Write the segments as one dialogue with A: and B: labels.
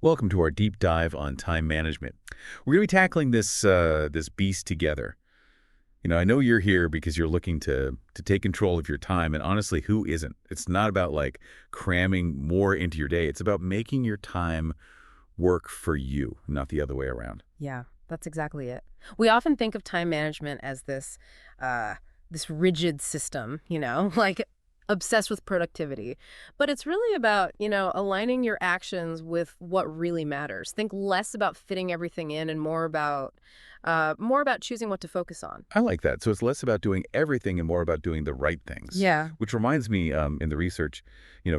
A: Welcome to our deep dive on time management. We're going to be tackling this beast together. I know you're here because you're looking to take control of your time, and honestly, who isn't? It's not about like cramming more into your day. It's about making your time work for you, not the other way around.
B: Yeah, that's exactly it. We often think of time management as uh, this rigid system, like obsessed with productivity. But it's really about, aligning your actions with what really matters. Think less about fitting everything in and more about choosing what to focus on.
A: I like that. So it's less about doing everything and more about doing the right things.
B: Yeah.
A: Which reminds me, in the research,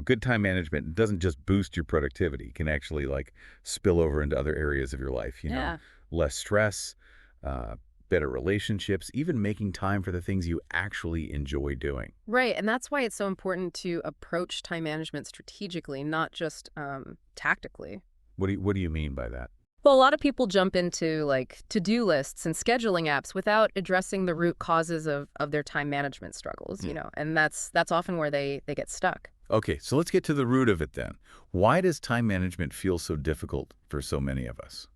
A: good time management doesn't just boost your productivity. It can actually like spill over into other areas of your life.
B: Yeah.
A: Less stress, uh, better relationships, even making time for the things you actually enjoy doing.
B: Right. And that's why it's so important to approach time management strategically, not just tactically.
A: What do you mean by that?
B: Well, a lot of people jump into like to-do lists and scheduling apps without addressing the root causes of their time management struggles,
A: Hmm.
B: and that's often where they get stuck.
A: Okay, so let's get to the root of it then. Why does time management feel so difficult for so many of us?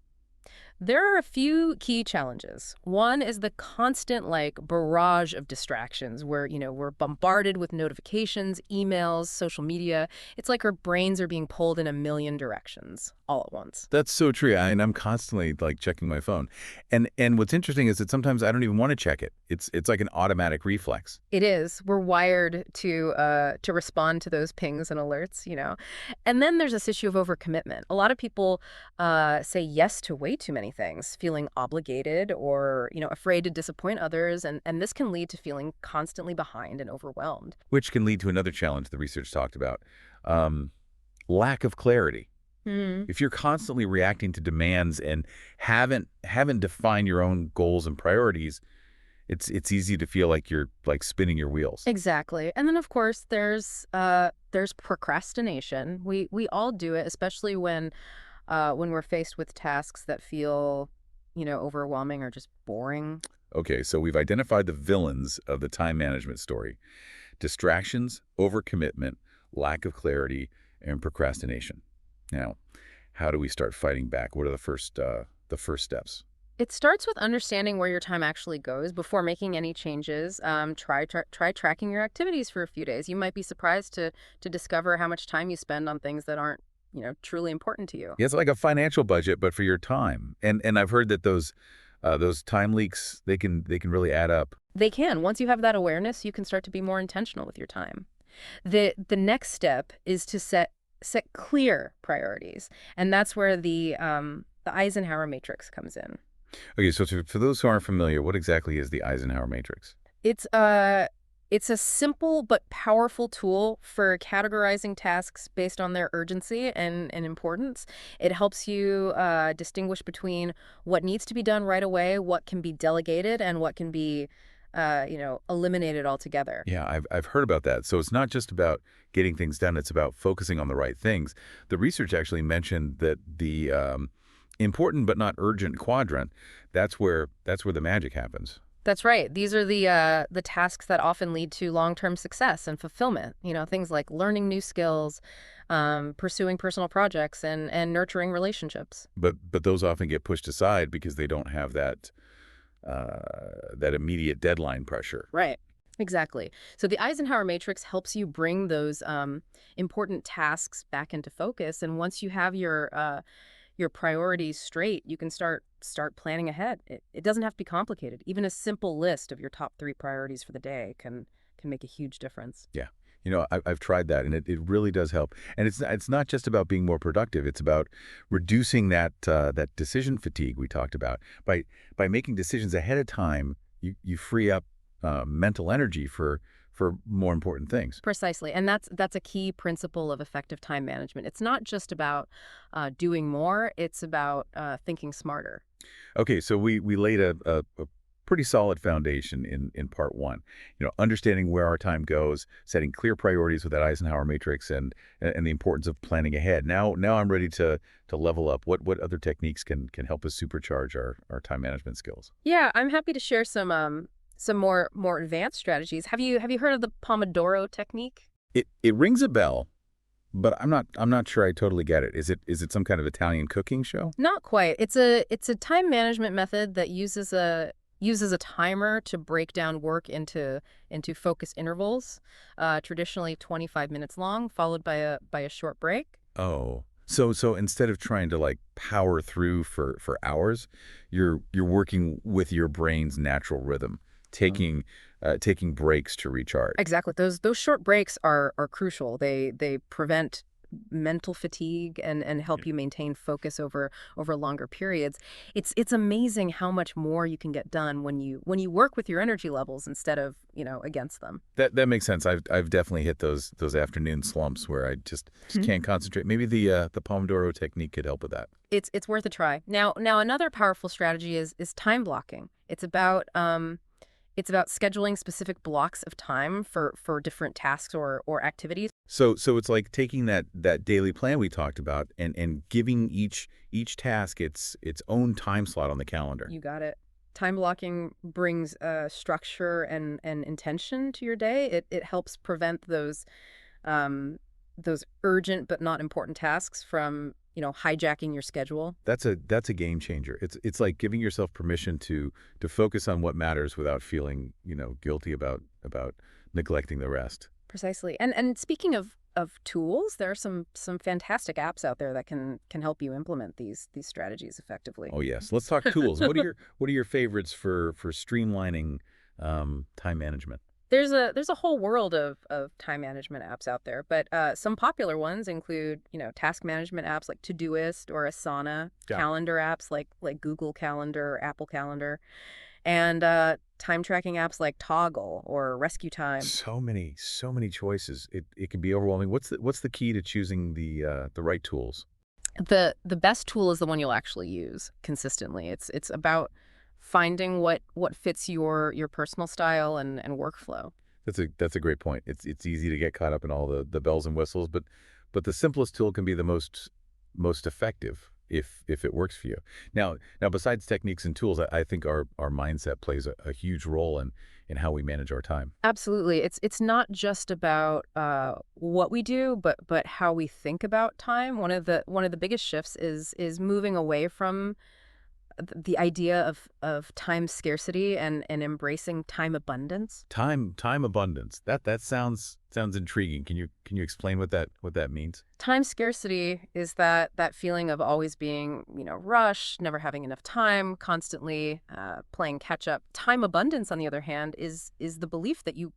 B: There are a few key challenges. One is the constant like barrage of distractions where, we're bombarded with notifications, emails, social media. It's like our brains are being pulled in a million directions all at once.
A: That's so true. And I'm constantly like checking my phone. And what's interesting is that sometimes I don't even want to check it. It's like an automatic reflex.
B: It is. We're wired to respond to those pings and alerts, And then there's this issue of overcommitment. A lot of people say yes to way too many things, feeling obligated or, afraid to disappoint others, and this can lead to feeling constantly behind and overwhelmed.
A: Which can lead to another challenge the research talked about, um, lack of clarity.
B: Hmm.
A: If you're constantly reacting to demands and haven't defined your own goals and priorities, it's easy to feel like you're like spinning your wheels.
B: Exactly. And then of course there's procrastination. We all do it, especially when we're faced with tasks that feel, overwhelming or just boring.
A: Okay, so we've identified the villains of the time management story: distractions, overcommitment, lack of clarity, and procrastination. Now, how do we start fighting back? What are the first steps?
B: It starts with understanding where your time actually goes before making any changes. Try tracking your activities for a few days. You might be surprised to discover how much time you spend on things that aren't, truly important to you.
A: Yeah, it's like a financial budget, but for your time. And I've heard that those time leaks, they can really add up.
B: They can. Once you have that awareness, you can start to be more intentional with your time. The next step is to set clear priorities, and that's where the Eisenhower matrix comes in.
A: Okay, so for those who aren't familiar, what exactly is the Eisenhower matrix?
B: It's a it's a simple but powerful tool for categorizing tasks based on their urgency and importance. It helps you distinguish between what needs to be done right away, what can be delegated, and what can be, eliminated altogether.
A: Yeah, I've heard about that. So it's not just about getting things done, it's about focusing on the right things. The research actually mentioned that the important but not urgent quadrant, that's where the magic happens.
B: That's right. These are the tasks that often lead to long-term success and fulfillment. Things like learning new skills, pursuing personal projects, and nurturing relationships.
A: But those often get pushed aside because they don't have that immediate deadline pressure.
B: Right. Exactly. So the Eisenhower matrix helps you bring those important tasks back into focus, and once you have your priorities straight, you can start planning ahead. It doesn't have to be complicated. Even a simple list of your top three priorities for the day can make a huge difference.
A: Yeah. I've tried that, and it really does help. And it's not just about being more productive. It's about reducing that decision fatigue we talked about. By making decisions ahead of time, you free up mental energy for more important things.
B: Precisely, and that's a key principle of effective time management. It's not just about doing more; it's about thinking smarter.
A: Okay, so we laid a pretty solid foundation in part one. Understanding where our time goes, setting clear priorities with that Eisenhower matrix, and the importance of planning ahead. Now I'm ready to level up. What other techniques can help us supercharge our time management skills?
B: Yeah, I'm happy to share some more advanced strategies. Have you heard of the Pomodoro technique?
A: It rings a bell, But I'm not sure I totally get it. Is it some kind of Italian cooking show?
B: Not quite. It's a time management method that uses a timer to break down work into focus intervals, traditionally 25 minutes long, followed by a short break.
A: Oh. So instead of trying to like power through for hours, you're working with your brain's natural rhythm, taking breaks to recharge.
B: Exactly. Those short breaks are crucial. They prevent mental fatigue and help you maintain focus over longer periods. It's amazing how much more you can get done when you work with your energy levels instead of, against them.
A: That makes sense. I've definitely hit those afternoon slumps where I just can't concentrate. Maybe the Pomodoro technique could help with that.
B: It's worth a try. Now another powerful strategy is time blocking. It's about scheduling specific blocks of time for different tasks or activities.
A: So it's like taking that daily plan we talked about and giving each task its own time slot on the calendar.
B: You got it. Time blocking brings structure and intention to your day. It helps prevent those urgent but not important tasks from, hijacking your schedule.
A: That's a game changer. It's like giving yourself permission to focus on what matters without feeling, guilty about neglecting the rest.
B: Precisely. And speaking of tools, there are some fantastic apps out there that can help you implement these strategies effectively.
A: Oh yes, let's talk tools. What are your favorites for streamlining time management?
B: There's a whole world of time management apps out there, but some popular ones include, task management apps like Todoist or Asana,
A: Got it.
B: calendar apps like Google Calendar, Apple Calendar, and time tracking apps like Toggle or Rescue Time.
A: So many choices. It can be overwhelming. What's the key to choosing the right tools?
B: The best tool is the one you'll actually use consistently. It's about finding what fits your personal style and workflow.
A: That's a great point. It's easy to get caught up in all the bells and whistles, but the simplest tool can be the most effective if it works for you. Now besides techniques and tools, I think our mindset plays a huge role in how we manage our time.
B: Absolutely. It's not just about what we do, but how we think about time. One of the biggest shifts is moving away from the idea of time scarcity and embracing time abundance.
A: Time abundance. That sounds intriguing. Can you explain what that means?
B: Time scarcity is that feeling of always being, rushed, never having enough time, constantly playing catch up. Time abundance, on the other hand, is the belief that you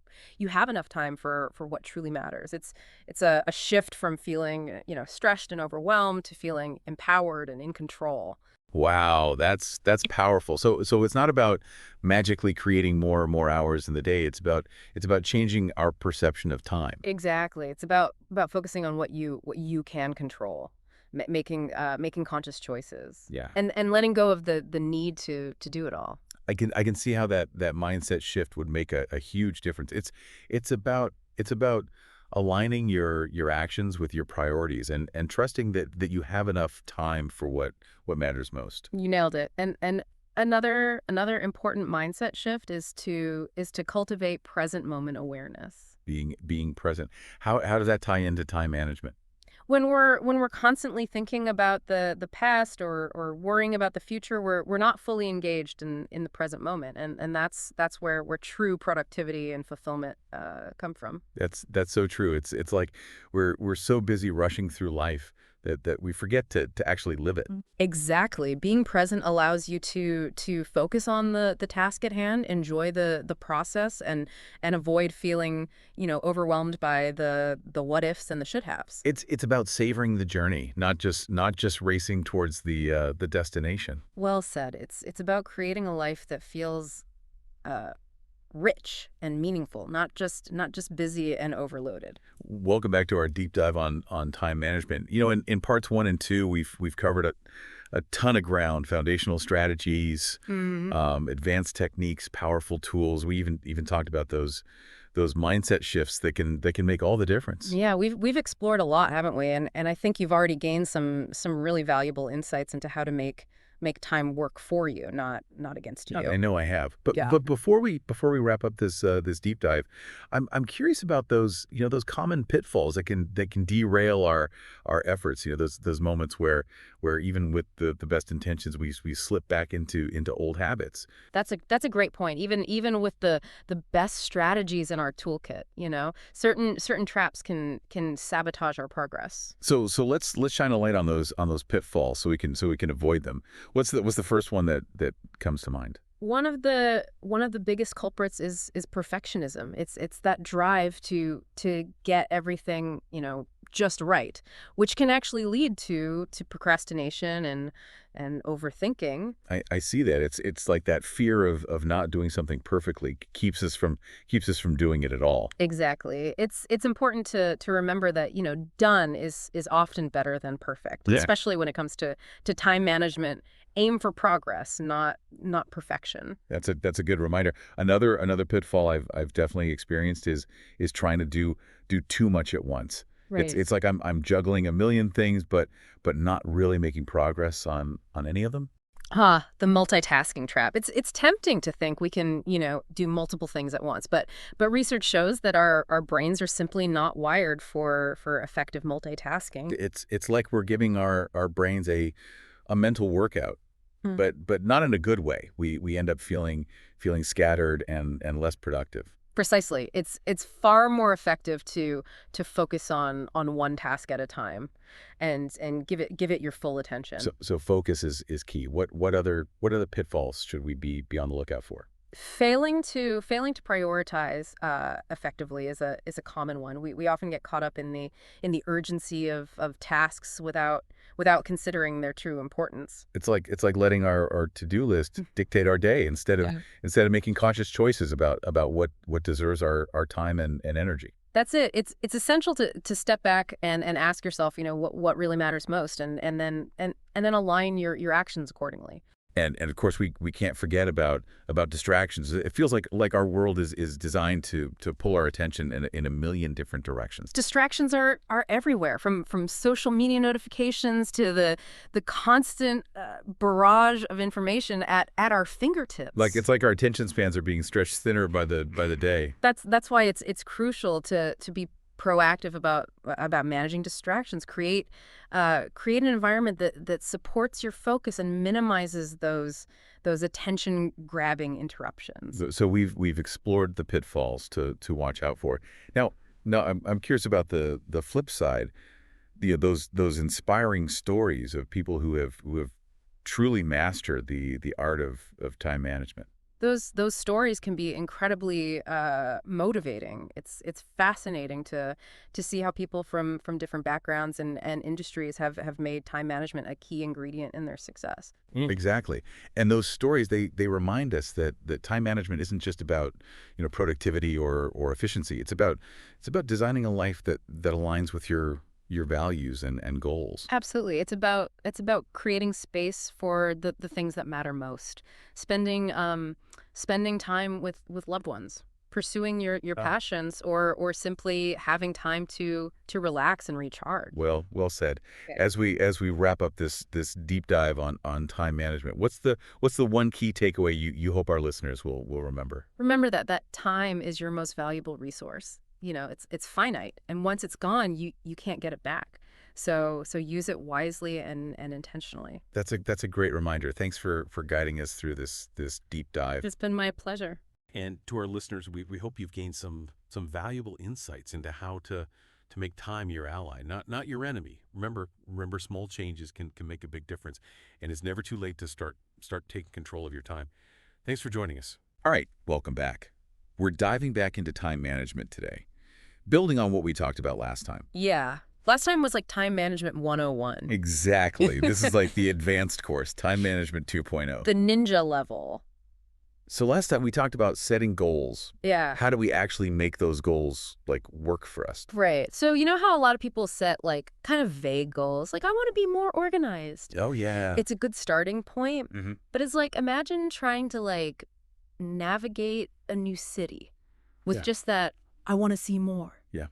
B: have enough time for what truly matters. It's a shift from feeling, stressed and overwhelmed to feeling empowered and in control.
A: Wow, that's powerful. So it's not about magically creating more and more hours in the day. It's about changing our perception of time.
B: Exactly. It's about focusing on what you can control, making conscious choices,
A: Yeah.
B: and letting go of the need to do it all.
A: I can see how that mindset shift would make a huge difference. It's about aligning your actions with your priorities and trusting that you have enough time for what matters most.
B: You nailed it. And another important mindset shift is to cultivate present moment awareness.
A: Being present. How does that tie into time management?
B: When we're constantly thinking about the past or worrying about the future, we're not fully engaged in the present moment, and that's where true productivity and fulfillment come from.
A: That's so true. It's like we're so busy rushing through life that we forget to actually live it.
B: Exactly. Being present allows you to focus on the task at hand, enjoy the process, and avoid feeling, overwhelmed by the what ifs and the should haves.
A: It's about savoring the journey, not just racing towards the destination.
B: Well said. It's about creating a life that feels uh, rich and meaningful, not just busy and overloaded.
A: Welcome back to our deep dive on time management. In parts one and two, we've covered a ton of ground: foundational strategies, advanced techniques, powerful tools. We even talked about those mindset shifts that can make all the difference.
B: Yeah, we've explored a lot, haven't we? And I think you've already gained some really valuable insights into how to make make time work for you, not against you.
A: I know I have. But
B: Yeah.
A: but before we wrap up this deep dive, I'm curious about those, those common pitfalls that can derail our efforts. Those moments where even with the best intentions we slip back into old habits.
B: That's a great point. Even with the best strategies in our toolkit, certain traps can sabotage our progress.
A: So let's shine a light on those pitfalls so we can avoid them. What's the first one that comes to mind?
B: One of the biggest culprits is perfectionism. It's that drive to get everything, just right, which can actually lead to procrastination and overthinking.
A: I see that. It's like that fear of not doing something perfectly keeps us from doing it at all.
B: Exactly. It's important to remember that, done is often better than perfect,
A: Yeah.
B: especially when it comes to time management. Aim for progress, not perfection.
A: That's a good reminder. Another pitfall I've definitely experienced is trying to do too much at once. It's
B: Right.
A: it's like I'm juggling a million things, but not really making progress on any of them.
B: The multitasking trap. It's tempting to think we can, do multiple things at once, but research shows that our brains are simply not wired for effective multitasking.
A: It's like we're giving our brains a mental workout,
B: Hmm.
A: but not in a good way. We end up feeling scattered and less productive.
B: Precisely. It's far more effective to focus on one task at a time and give it your full attention.
A: So focus is key. What other pitfalls should we be on the lookout for?
B: Failing to prioritize effectively is a common one. We often get caught up in the urgency of tasks without considering their true importance.
A: It's like letting our to-do list dictate our day
B: Yeah.
A: instead of making conscious choices about what deserves our time and energy.
B: That's it. It's essential to step back and ask yourself, what really matters most, and then align your actions accordingly.
A: And of course we can't forget about distractions. It feels like our world is designed to pull our attention in a million different directions.
B: Distractions are everywhere, from social media notifications to the constant barrage of information at our fingertips.
A: It's like our attention spans are being stretched thinner by the day.
B: That's why it's crucial to be proactive about managing distractions. Create an environment that supports your focus and minimizes those attention grabbing interruptions.
A: So we've explored the pitfalls to watch out for. Now I'm curious about the flip side. Those inspiring stories of people who have truly mastered the art of time management.
B: Those stories can be incredibly motivating. It's fascinating to see how people from different backgrounds and industries have made time management a key ingredient in their success.
A: Exactly. And those stories, they remind us that time management isn't just about, productivity or efficiency. It's about designing a life that aligns with your values and goals.
B: Absolutely. It's about creating space for the things that matter most. Spending time with loved ones, pursuing your passions, or simply having time to relax and recharge.
A: Well said.
B: Okay.
A: As we wrap up this deep dive on time management, what's the one key takeaway you hope our listeners will remember?
B: Remember that time is your most valuable resource. It's finite, and once it's gone, you can't get it back. So use it wisely and intentionally.
A: That's a great reminder. Thanks for guiding us through this deep dive.
B: It's been my pleasure.
C: And to our listeners, we hope you've gained some valuable insights into how to make time your ally, not your enemy. Remember, small changes can make a big difference, and it's never too late to start taking control of your time. Thanks for joining us.
A: All right, welcome back. We're diving back into time management today, building on what we talked about last time.
B: Yeah. Last time was like time management 101.
A: Exactly. This is like the advanced course, time management 2.0.
B: The ninja level.
A: So last time we talked about setting goals.
B: Yeah.
A: How do we actually make those goals work for us?
B: Right. So you know how a lot of people set kind of vague goals, like I want to be more organized.
A: Oh yeah.
B: It's a good starting point,
A: hmm
B: but it's imagine trying to navigate a new city with
A: Yeah.
B: just that I want to see more.
A: Yeah.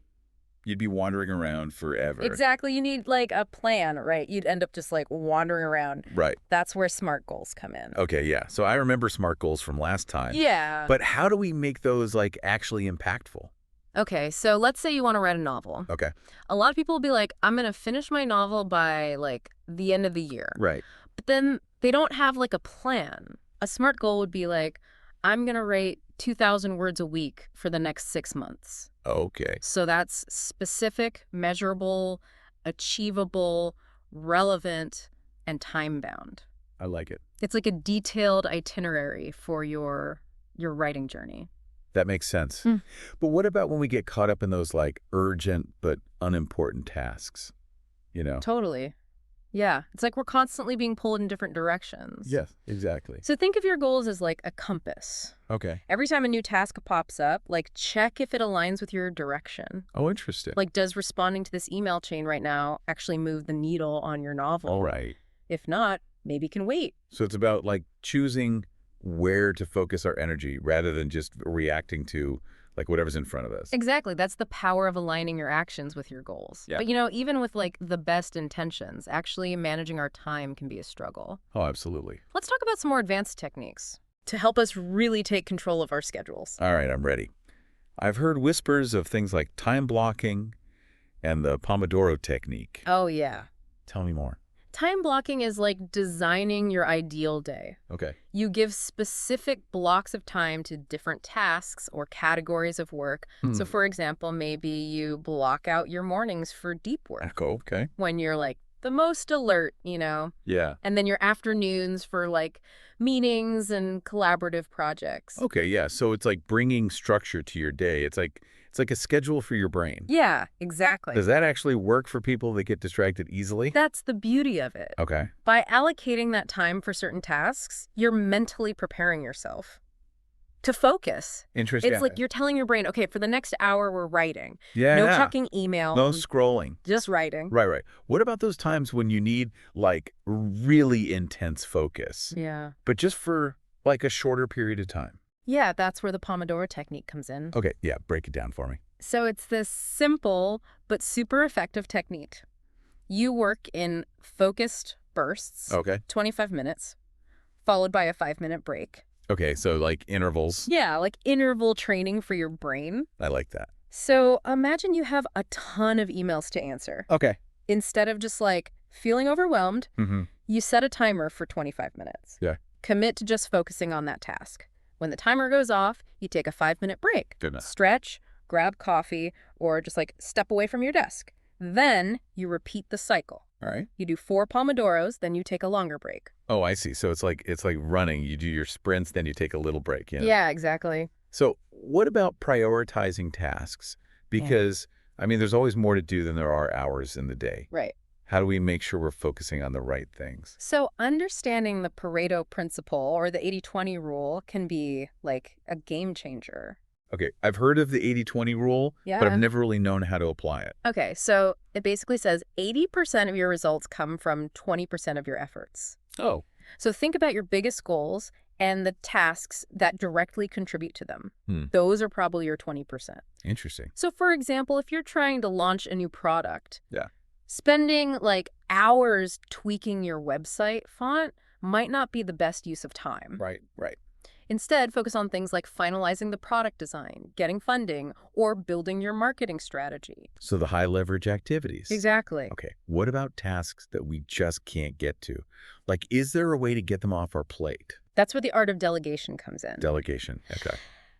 A: You'd be wandering around forever.
B: Exactly. You need like a plan, right? You'd end up just like wandering around.
A: Right.
B: That's where SMART goals come in.
A: Okay, yeah. So I remember SMART goals from last time.
B: Yeah.
A: But how do we make those, like, actually impactful?
B: Okay, so let's say you want to write a novel.
A: Okay.
B: A lot of people will be like, I'm going to finish my novel by like the end of the year.
A: Right.
B: But then they don't have like a plan. A SMART goal would be like, I'm going to write 2,000 words a week for the next 6 months.
A: Okay.
B: So that's specific, measurable, achievable, relevant, and time-bound.
A: I like it.
B: It's like a detailed itinerary for your writing journey.
A: That makes sense.
B: Mm.
A: But what about when we get caught up in those, like, urgent but unimportant tasks? You know?
B: Totally. Yeah. It's like we're constantly being pulled in different directions.
A: Yes, exactly.
B: So think of your goals as like a compass.
A: Okay.
B: Every time a new task pops up, like check if it aligns with your direction.
A: Oh, interesting.
B: Like, does responding to this email chain right now actually move the needle on your novel?
A: All right.
B: If not, maybe it can wait.
A: So it's about, like, choosing where to focus our energy rather than just reacting to, like, whatever's in front of us.
B: Exactly. That's the power of aligning your actions with your goals.
A: Yeah.
B: But, you know, even with like the best intentions, actually managing our time can be a struggle.
A: Oh, absolutely.
B: Let's talk about some more advanced techniques to help us really take control of our schedules.
A: All right, I'm ready. I've heard whispers of things like time blocking and the Pomodoro technique.
B: Oh, yeah.
A: Tell me more.
B: Time blocking is like designing your ideal day.
A: Okay.
B: You give specific blocks of time to different tasks or categories of work. So, for example, maybe you block out your mornings for deep work
A: Okay.
B: when you're like the most alert, you know,
A: Yeah.
B: and then your afternoons for like meetings and collaborative projects.
A: Okay, yeah. So it's like bringing structure to your day. It's like a schedule for your brain.
B: Yeah, exactly.
A: Does that actually work for people that get distracted easily?
B: That's the beauty of it.
A: Okay.
B: By allocating that time for certain tasks, you're mentally preparing yourself to focus.
A: Interesting.
B: It's like you're telling your brain, okay, for the next hour, we're writing.
A: yeah,
B: No
A: yeah.
B: checking email.
A: No scrolling.
B: Just writing.
A: Right, right. What about those times when you need, like, really intense focus,
B: Yeah.
A: but just for, like, a shorter period of time?
B: Yeah, that's where the Pomodoro technique comes in.
A: Okay, yeah, break it down for me.
B: So it's this simple but super effective technique. You work in focused bursts,
A: Okay.
B: 25 minutes, followed by a 5-minute break.
A: Okay, so, like, intervals.
B: Yeah, like interval training for your brain.
A: I like that.
B: So imagine you have a ton of emails to answer.
A: Okay.
B: Instead of just like feeling overwhelmed,
A: Mm-hmm.
B: you set a timer for 25 minutes.
A: Yeah.
B: Commit to just focusing on that task. When the timer goes off, you take a 5-minute break.
A: Good enough.
B: Stretch, grab coffee, or just like step away from your desk. Then you repeat the cycle.
A: All right.
B: You do 4 Pomodoros, then you take a longer break.
A: Oh, I see. So it's like running. You do your sprints, then you take a little break. You know?
B: Yeah, exactly.
A: So what about prioritizing tasks? Because, I mean, there's always more to do than there are hours in the day.
B: Right.
A: How do we make sure we're focusing on the right things?
B: So understanding the Pareto principle or the 80-20 rule can be like a game changer.
A: Okay, I've heard of the 80-20 rule,
B: Yeah.
A: but I've never really known how to apply it.
B: Okay, so it basically says 80% of your results come from 20% of your efforts.
A: Oh.
B: So think about your biggest goals and the tasks that directly contribute to them.
A: Hmm.
B: Those are probably your 20%.
A: Interesting.
B: So for example, if you're trying to launch a new product,
A: Yeah.
B: spending like hours tweaking your website font might not be the best use of time.
A: Right, right.
B: Instead, focus on things like finalizing the product design, getting funding, or building your marketing strategy.
A: So the high leverage activities.
B: Exactly.
A: Okay, what about tasks that we just can't get to? Like, is there a way to get them off our plate?
B: That's where the art of delegation comes in.
A: Delegation, okay.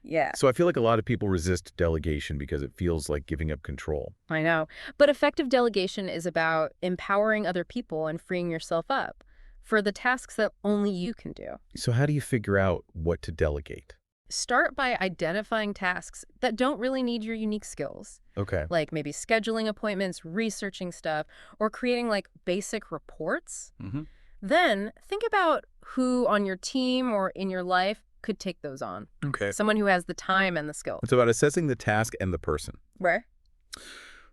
B: Yeah,
A: So I feel like a lot of people resist delegation because it feels like giving up control.
B: I know. But effective delegation is about empowering other people and freeing yourself up for the tasks that only you can do.
A: So how do you figure out what to delegate?
B: Start by identifying tasks that don't really need your unique skills,
A: Okay.
B: like maybe scheduling appointments, researching stuff, or creating like basic reports.
A: Mm-hmm.
B: Then think about who on your team or in your life could take those on.
A: Okay.
B: Someone who has the time and the skill.
A: It's about assessing the task and the person.
B: Right?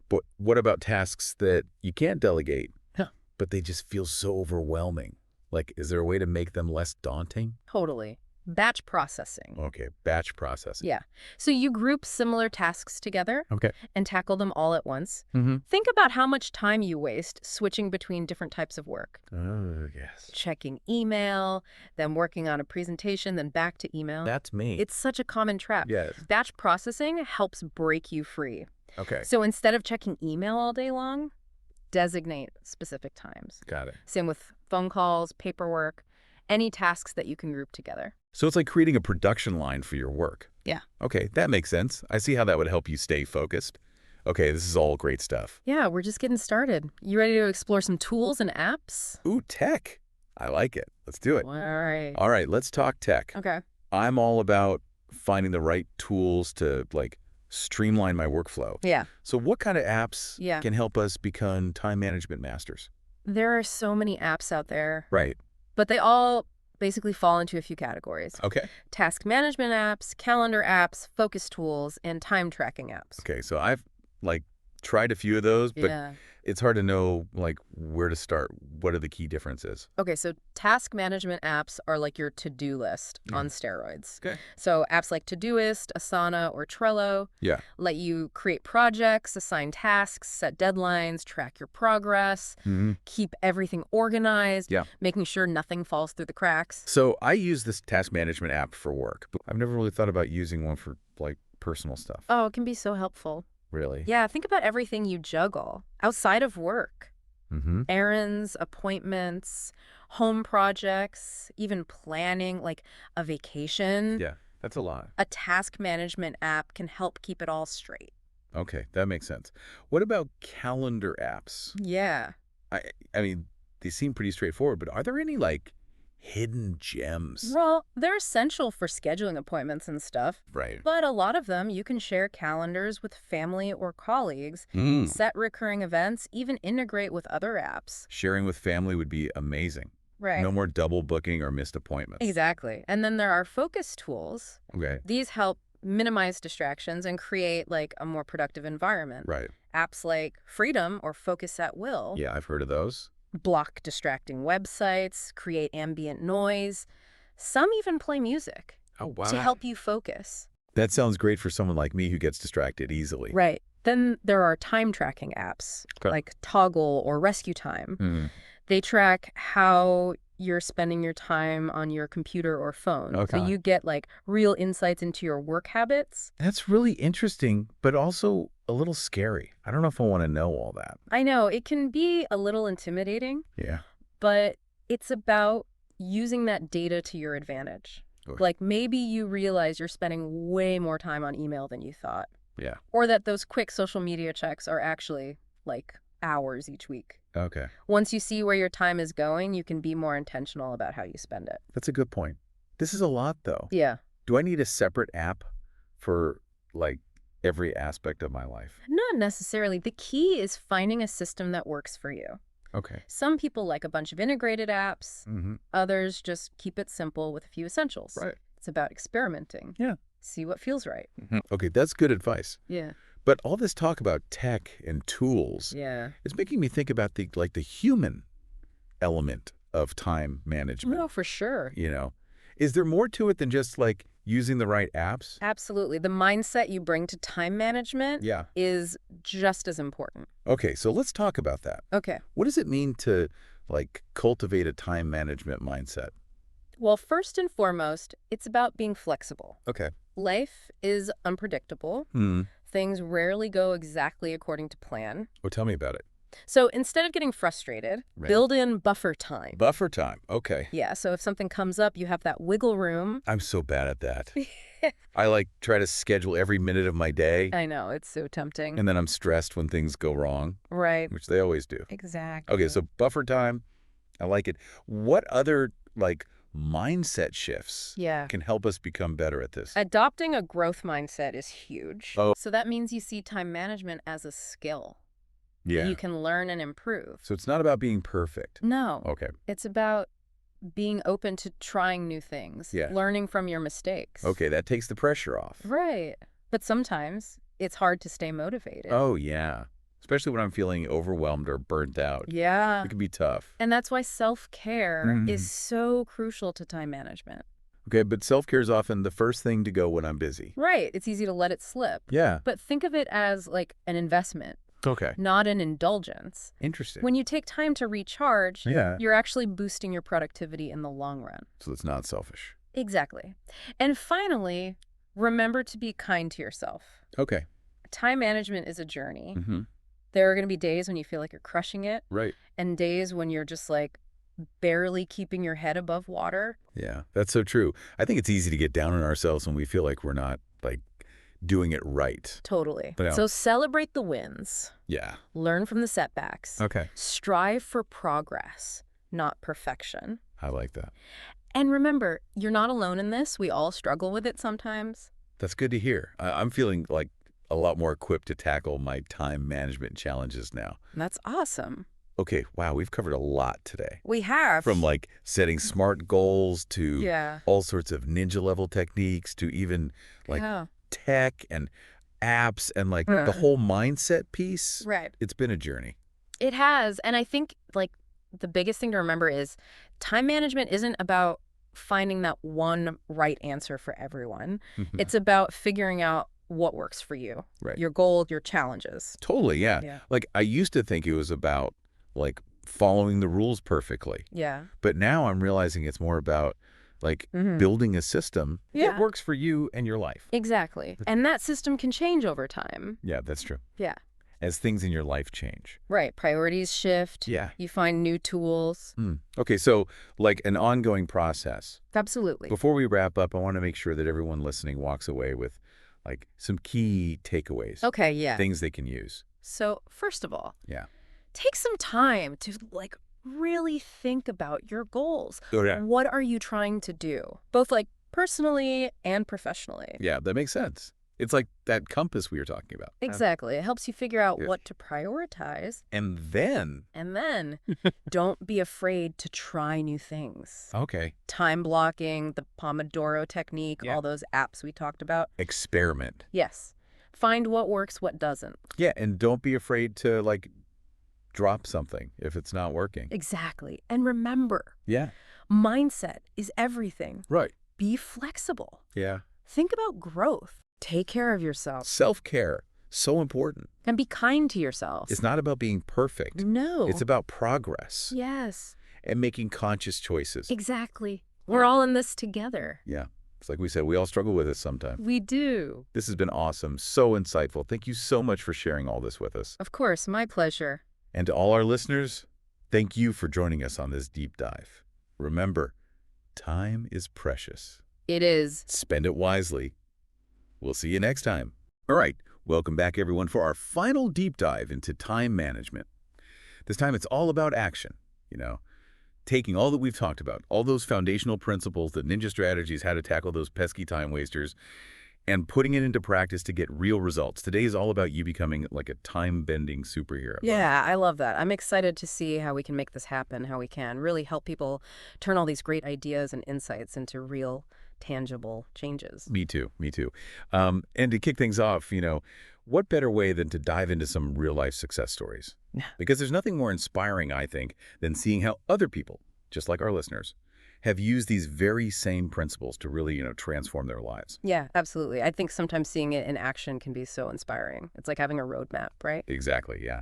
A: But what about tasks that you can't delegate,
B: Huh.
A: but they just feel so overwhelming? Like, is there a way to make them less daunting?
B: Totally. Batch processing.
A: Okay, batch processing.
B: Yeah. So you group similar tasks together
A: Okay.
B: and tackle them all at once.
A: Mm-hmm.
B: Think about how much time you waste switching between different types of work.
A: Oh, yes.
B: Checking email, then working on a presentation, then back to email.
A: That's me.
B: It's such a common trap.
A: Yes.
B: Batch processing helps break you free.
A: Okay.
B: So instead of checking email all day long, designate specific times.
A: Got it.
B: Same with phone calls, paperwork, any tasks that you can group together.
A: So it's like creating a production line for your work.
B: Yeah.
A: Okay, that makes sense. I see how that would help you stay focused. Okay, this is all great stuff.
B: Yeah, we're just getting started. You ready to explore some tools and apps?
A: Ooh, tech. I like it. Let's do it.
B: All right.
A: All right, let's talk tech.
B: Okay.
A: I'm all about finding the right tools to, like, streamline my workflow.
B: Yeah.
A: So what kind of apps
B: Yeah.
A: can help us become time management masters?
B: There are so many apps out there,
A: Right.
B: but they all basically fall into a few categories.
A: Okay.
B: Task management apps, calendar apps, focus tools, and time tracking apps.
A: Okay, so I've, like, tried a few of those, but
B: Yeah.
A: it's hard to know, like, where to start. What are the key differences?
B: Okay, so task management apps are like your to-do list on steroids.
A: Okay.
B: So apps like Todoist, Asana, or Trello
A: Yeah.
B: let you create projects, assign tasks, set deadlines, track your progress,
A: Mm-hmm.
B: keep everything organized,
A: Yeah.
B: making sure nothing falls through the cracks.
A: So I use this task management app for work, but I've never really thought about using one for, like, personal stuff.
B: Oh, it can be so helpful.
A: Really?
B: Yeah, think about everything you juggle outside of work.
A: Mm-hmm.
B: Errands, appointments, home projects, even planning like a vacation.
A: Yeah, that's a lot.
B: A task management app can help keep it all straight.
A: Okay, that makes sense. What about calendar apps?
B: Yeah.
A: I mean, they seem pretty straightforward, but are there any, like, hidden gems?
B: Well, they're essential for scheduling appointments and stuff,
A: Right.
B: but a lot of them you can share calendars with family or colleagues,
A: Mm.
B: set recurring events, even integrate with other apps.
A: Sharing with family would be amazing.
B: Right.
A: No more double booking or missed appointments.
B: Exactly. And then there are focus tools.
A: Okay.
B: These help minimize distractions and create like a more productive environment.
A: Right.
B: Apps like Freedom or Focus at Will
A: Yeah, I've heard of those.
B: block distracting websites, create ambient noise. Some even play music
A: Oh, wow.
B: to help you focus.
A: That sounds great for someone like me who gets distracted easily.
B: Right. Then there are time tracking apps
A: Okay.
B: like Toggle or Rescue Time.
A: Mm.
B: They track how you're spending your time on your computer or phone.
A: Okay.
B: So you get like real insights into your work habits.
A: That's really interesting, but also a little scary. I don't know if I want to know all that.
B: I know it can be a little intimidating,
A: Yeah.
B: but it's about using that data to your advantage.
A: Okay.
B: Like maybe you realize you're spending way more time on email than you thought.
A: Yeah.
B: Or that those quick social media checks are actually like hours each week.
A: Okay.
B: Once you see where your time is going, you can be more intentional about how you spend it.
A: That's a good point. This is a lot, though.
B: Yeah.
A: Do I need a separate app for, like, every aspect of my life?
B: Not necessarily. The key is finding a system that works for you.
A: Okay.
B: Some people like a bunch of integrated apps.
A: Mm-hmm.
B: Others just keep it simple with a few essentials.
A: Right.
B: It's about experimenting.
A: Yeah.
B: See what feels right.
A: Mm-hmm. Okay, that's good advice.
B: Yeah.
A: But all this talk about tech and tools,
B: Yeah.
A: it's making me think about the human element of time management.
B: No, for sure.
A: You know, is there more to it than just, like, using the right apps?
B: Absolutely. The mindset you bring to time management
A: Yeah.
B: is just as important.
A: Okay, so let's talk about that.
B: Okay.
A: What does it mean to, like, cultivate a time management mindset?
B: Well, first and foremost, it's about being flexible.
A: Okay.
B: Life is unpredictable. Things rarely go exactly according to plan.
A: Well, tell me about it.
B: So instead of getting frustrated,
A: Right.
B: build in buffer time.
A: Buffer time. Okay.
B: Yeah, so if something comes up, you have that wiggle room.
A: I'm so bad at that. I, like, try to schedule every minute of my day,
B: I know, it's so tempting.
A: and then I'm stressed when things go wrong,
B: Right.
A: which they always do.
B: Exactly.
A: Okay, so buffer time. I like it. What other, like, mindset shifts
B: Yeah.
A: can help us become better at this?
B: Adopting a growth mindset is huge.
A: Oh.
B: So that means you see time management as a skill
A: Yeah.
B: you can learn and improve.
A: So it's not about being perfect.
B: No,
A: Okay.
B: it's about being open to trying new things,
A: Yeah.
B: learning from your mistakes.
A: Okay, that takes the pressure off.
B: Right. But sometimes it's hard to stay motivated.
A: Oh, yeah. Especially when I'm feeling overwhelmed or burnt out.
B: Yeah.
A: It can be tough.
B: And that's why self-care
A: Mhm.
B: is so crucial to time management.
A: Okay, but self-care is often the first thing to go when I'm busy.
B: Right. It's easy to let it slip.
A: Yeah.
B: But think of it as like an investment,
A: Okay.
B: not an indulgence.
A: Interesting.
B: When you take time to recharge,
A: Yeah.
B: you're actually boosting your productivity in the long run.
A: So it's not selfish.
B: Exactly. And finally, remember to be kind to yourself.
A: Okay.
B: Time management is a journey.
A: Mm-hmm.
B: There are going to be days when you feel like you're crushing it,
A: Right.
B: and days when you're just like barely keeping your head above water.
A: Yeah, that's so true. I think it's easy to get down on ourselves when we feel like we're not, like, doing it right.
B: Totally.
A: Yeah.
B: So celebrate the wins.
A: Yeah.
B: Learn from the setbacks.
A: Okay.
B: Strive for progress, not perfection.
A: I like that.
B: And remember, you're not alone in this. We all struggle with it sometimes.
A: That's good to hear. I'm feeling like a lot more equipped to tackle my time management challenges now.
B: That's awesome.
A: Okay, wow, we've covered a lot today.
B: We have.
A: From like setting smart goals to
B: Yeah.
A: all sorts of ninja level techniques to even like
B: Yeah.
A: tech and apps and like the whole mindset piece.
B: Right.
A: It's been a journey.
B: It has. And I think like the biggest thing to remember is time management isn't about finding that one right answer for everyone. It's about figuring out what works for you,
A: Right.
B: your goal, your challenges.
A: Totally, yeah.
B: Yeah.
A: Like I used to think it was about like following the rules perfectly.
B: Yeah.
A: But now I'm realizing it's more about like building a system that works for you and your life.
B: Exactly. And that system can change over time.
A: Yeah, that's true.
B: Yeah.
A: As things in your life change.
B: Right. Priorities shift.
A: Yeah.
B: You find new tools.
A: Okay, so like an ongoing process.
B: Absolutely.
A: Before we wrap up, I want to make sure that everyone listening walks away with like some key takeaways.
B: Okay, yeah.
A: Things they can use.
B: So, first of all,
A: Yeah.
B: take some time to like really think about your goals.
A: Okay.
B: What are you trying to do? Both like personally and professionally.
A: Yeah, that makes sense. It's like that compass we were talking about.
B: Exactly. It helps you figure out
A: Yeah.
B: what to prioritize.
A: And then,
B: And then don't be afraid to try new things.
A: okay,
B: Time blocking, the Pomodoro technique,
A: Yeah.
B: all those apps we talked about.
A: experiment.
B: Yes. Find what works, what doesn't.
A: Yeah, and don't be afraid to like drop something if it's not working.
B: Exactly. And remember,
A: Yeah.
B: mindset is everything.
A: Right.
B: Be flexible.
A: Yeah.
B: Think about growth. Take care of yourself.
A: Self-care, so important.
B: And be kind to yourself.
A: It's not about being perfect.
B: No.
A: It's about progress
B: Yes.
A: and making conscious choices.
B: Exactly. We're all in this together.
A: Yeah. It's like we said, we all struggle with this sometimes.
B: We do.
A: This has been awesome, so insightful. Thank you so much for sharing all this with us.
B: Of course, my pleasure.
A: And to all our listeners, thank you for joining us on this deep dive. Remember, time is precious.
B: It is.
A: Spend it wisely. We'll see you next time. All right, welcome back everyone for our final deep dive into time management. This time it's all about action, taking all that we've talked about, all those foundational principles, the ninja strategies, how to tackle those pesky time wasters, and putting it into practice to get real results. Today is all about you becoming like a time-bending superhero.
B: Yeah, I love that. I'm excited to see how we can make this happen, how we can really help people turn all these great ideas and insights into real, tangible changes.
A: Me too. And to kick things off, what better way than to dive into some real-life success stories?
B: Yeah.
A: Because there's nothing more inspiring, I think, than seeing how other people, just like our listeners, have used these very same principles to really, transform their lives.
B: Yeah, absolutely. I think sometimes seeing it in action can be so inspiring. It's like having a roadmap, right?
A: Exactly, yeah.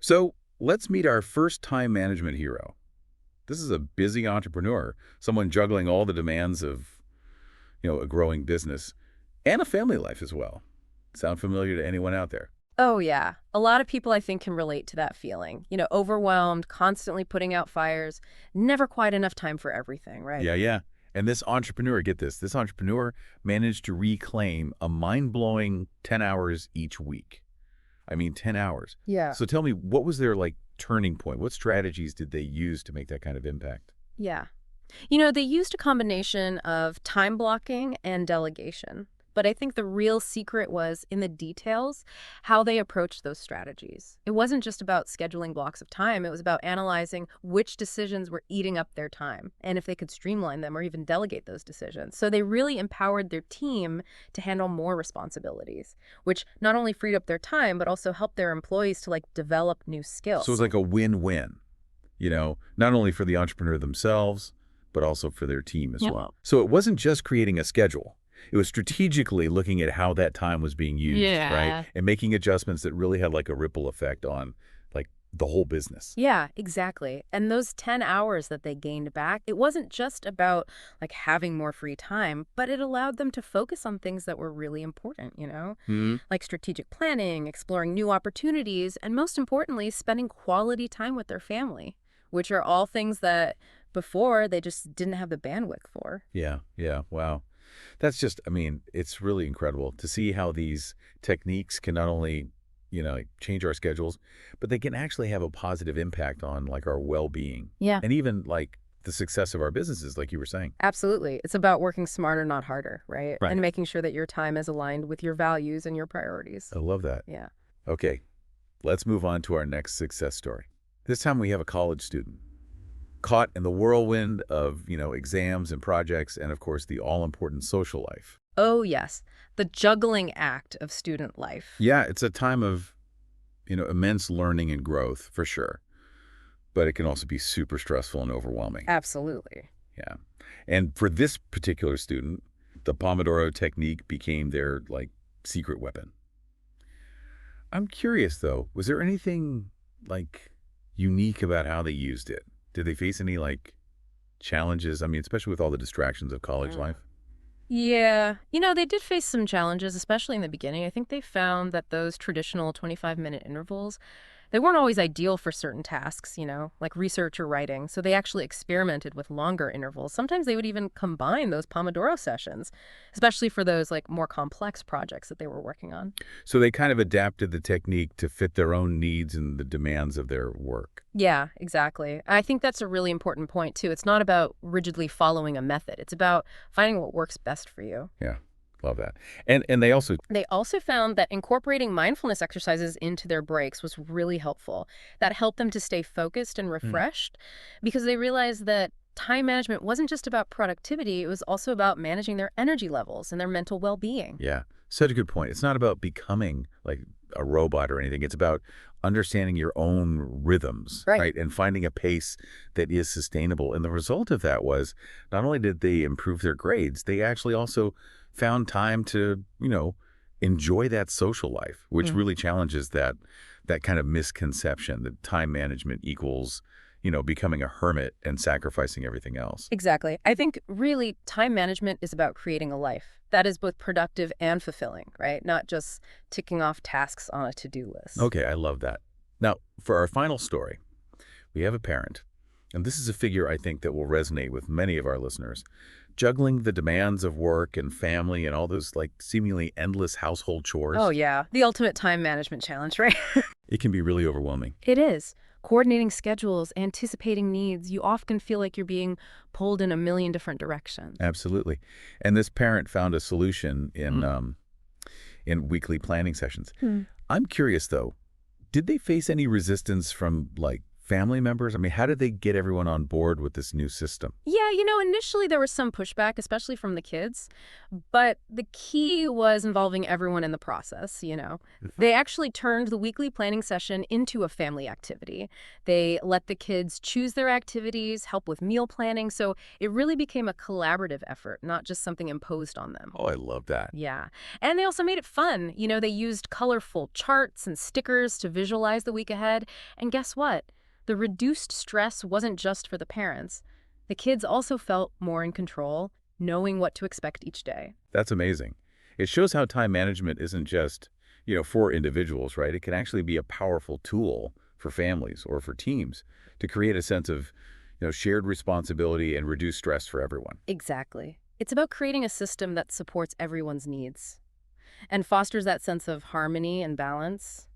A: So let's meet our first time management hero. This is a busy entrepreneur, someone juggling all the demands of, a growing business and a family life as well. Sound familiar to anyone out there?
B: Oh, yeah. A lot of people, I think, can relate to that feeling. Overwhelmed, constantly putting out fires, never quite enough time for everything, right?
A: Yeah. And this entrepreneur, get this entrepreneur managed to reclaim a mind-blowing 10 hours each week. I mean, 10 hours.
B: Yeah.
A: So tell me, what was their turning point? What strategies did they use to make that kind of impact?
B: Yeah. They used a combination of time blocking and delegation. But I think the real secret was in the details, how they approached those strategies. It wasn't just about scheduling blocks of time. It was about analyzing which decisions were eating up their time and if they could streamline them or even delegate those decisions. So they really empowered their team to handle more responsibilities, which not only freed up their time, but also helped their employees to develop new skills.
A: So it was like a win-win, not only for the entrepreneur themselves, but also for their team as
B: Yeah.
A: well. So it wasn't just creating a schedule. It was strategically looking at how that time was being used, right?
B: Yeah.
A: And making adjustments that really had like a ripple effect on like the whole business.
B: Yeah, exactly. And those 10 hours that they gained back, it wasn't just about like having more free time, but it allowed them to focus on things that were really important,
A: Hmm.
B: like strategic planning, exploring new opportunities, and most importantly, spending quality time with their family, which are all things that before they just didn't have the bandwidth for.
A: Yeah, yeah, wow. That's just, I mean, it's really incredible to see how these techniques can not only, like, change our schedules, but they can actually have a positive impact on like our well-being
B: Yeah.
A: and even like the success of our businesses, like you were saying.
B: Absolutely. It's about working smarter, not harder, right?
A: Right.
B: And making sure that your time is aligned with your values and your priorities.
A: I love that.
B: Yeah.
A: Okay, let's move on to our next success story. This time we have a college student caught in the whirlwind of, exams and projects and, of course, the all-important social life.
B: Oh, yes. The juggling act of student life.
A: Yeah, it's a time of, immense learning and growth, for sure. But it can also be super stressful and overwhelming.
B: Absolutely.
A: Yeah. And for this particular student, the Pomodoro technique became their, like, secret weapon. I'm curious, though, was there anything, like, unique about how they used it? Did they face any, like, challenges? I mean, especially with all the distractions of college life?
B: Yeah. They did face some challenges, especially in the beginning. I think they found that those traditional 25-minute intervals, they weren't always ideal for certain tasks, like research or writing. So they actually experimented with longer intervals. Sometimes they would even combine those Pomodoro sessions, especially for those like more complex projects that they were working on.
A: So they kind of adapted the technique to fit their own needs and the demands of their work.
B: Yeah, exactly. I think that's a really important point, too. It's not about rigidly following a method. It's about finding what works best for you.
A: Yeah, love that. And they also,
B: They also found that incorporating mindfulness exercises into their breaks was really helpful. That helped them to stay focused and refreshed because they realized that time management wasn't just about productivity, it was also about managing their energy levels and their mental well-being.
A: yeah, such a good point. It's not about becoming like a robot or anything. It's about understanding your own rhythms,
B: Right.
A: right? And finding a pace that is sustainable. And the result of that was not only did they improve their grades, they actually also found time to, enjoy that social life, which really challenges that kind of misconception that time management equals, becoming a hermit and sacrificing everything else.
B: Exactly. I think really time management is about creating a life that is both productive and fulfilling, right? Not just ticking off tasks on a to-do list.
A: Okay, I love that. Now, for our final story, we have a parent, and this is a figure I think that will resonate with many of our listeners. Juggling the demands of work and family and all those like seemingly endless household chores,
B: Oh, yeah. The ultimate time management challenge, right?
A: it can be really overwhelming.
B: It is. Coordinating schedules, anticipating needs, you often feel like you're being pulled in a million different directions.
A: Absolutely. And this parent found a solution in weekly planning sessions. I'm curious though, did they face any resistance from like family members? I mean, how did they get everyone on board with this new system?
B: Yeah, initially there was some pushback, especially from the kids, but the key was involving everyone in the process. They actually turned the weekly planning session into a family activity. They let the kids choose their activities, help with meal planning, so it really became a collaborative effort, not just something imposed on them.
A: Oh, I love that.
B: Yeah. And they also made it fun. They used colorful charts and stickers to visualize the week ahead. And guess what? The reduced stress wasn't just for the parents. The kids also felt more in control, knowing what to expect each day.
A: That's amazing. It shows how time management isn't just, for individuals, right? It can actually be a powerful tool for families or for teams to create a sense of, shared responsibility and reduce stress for everyone.
B: Exactly. It's about creating a system that supports everyone's needs and fosters that sense of harmony and balance.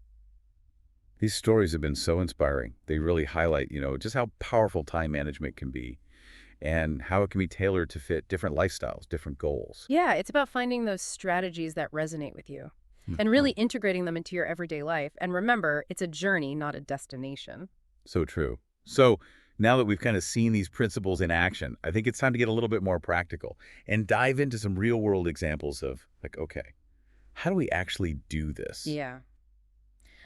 A: These stories have been so inspiring. They really highlight, just how powerful time management can be and how it can be tailored to fit different lifestyles, different goals.
B: Yeah, it's about finding those strategies that resonate with you and really integrating them into your everyday life. And remember, it's a journey, not a destination.
A: So true. So now that we've kind of seen these principles in action, I think it's time to get a little bit more practical and dive into some real world examples of like, okay, how do we actually do this?
B: Yeah.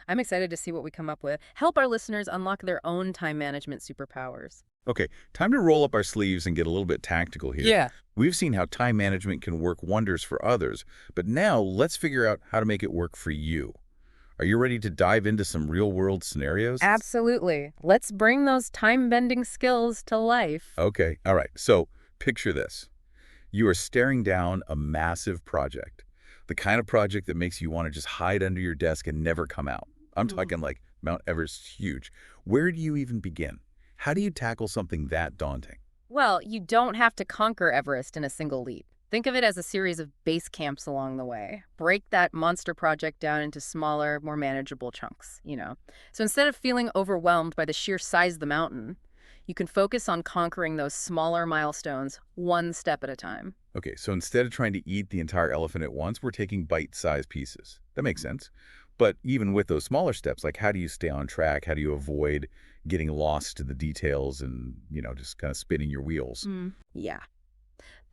B: I'm excited to see what we come up with. Help our listeners unlock their own time management superpowers.
A: Okay, time to roll up our sleeves and get a little bit tactical here.
B: Yeah.
A: We've seen how time management can work wonders for others, but now let's figure out how to make it work for you. Are you ready to dive into some real-world scenarios?
B: Absolutely. Let's bring those time-bending skills to life.
A: Okay, all right. So picture this. You are staring down a massive project, the kind of project that makes you want to just hide under your desk and never come out. I'm talking like Mount Everest huge. Where do you even begin? How do you tackle something that daunting?
B: Well, you don't have to conquer Everest in a single leap. Think of it as a series of base camps along the way. Break that monster project down into smaller, more manageable chunks. So instead of feeling overwhelmed by the sheer size of the mountain, you can focus on conquering those smaller milestones one step at a time.
A: Okay, so instead of trying to eat the entire elephant at once, we're taking bite-sized pieces. That makes sense. But even with those smaller steps, like how do you stay on track? How do you avoid getting lost to the details and, just kind of spinning your wheels?
B: Yeah.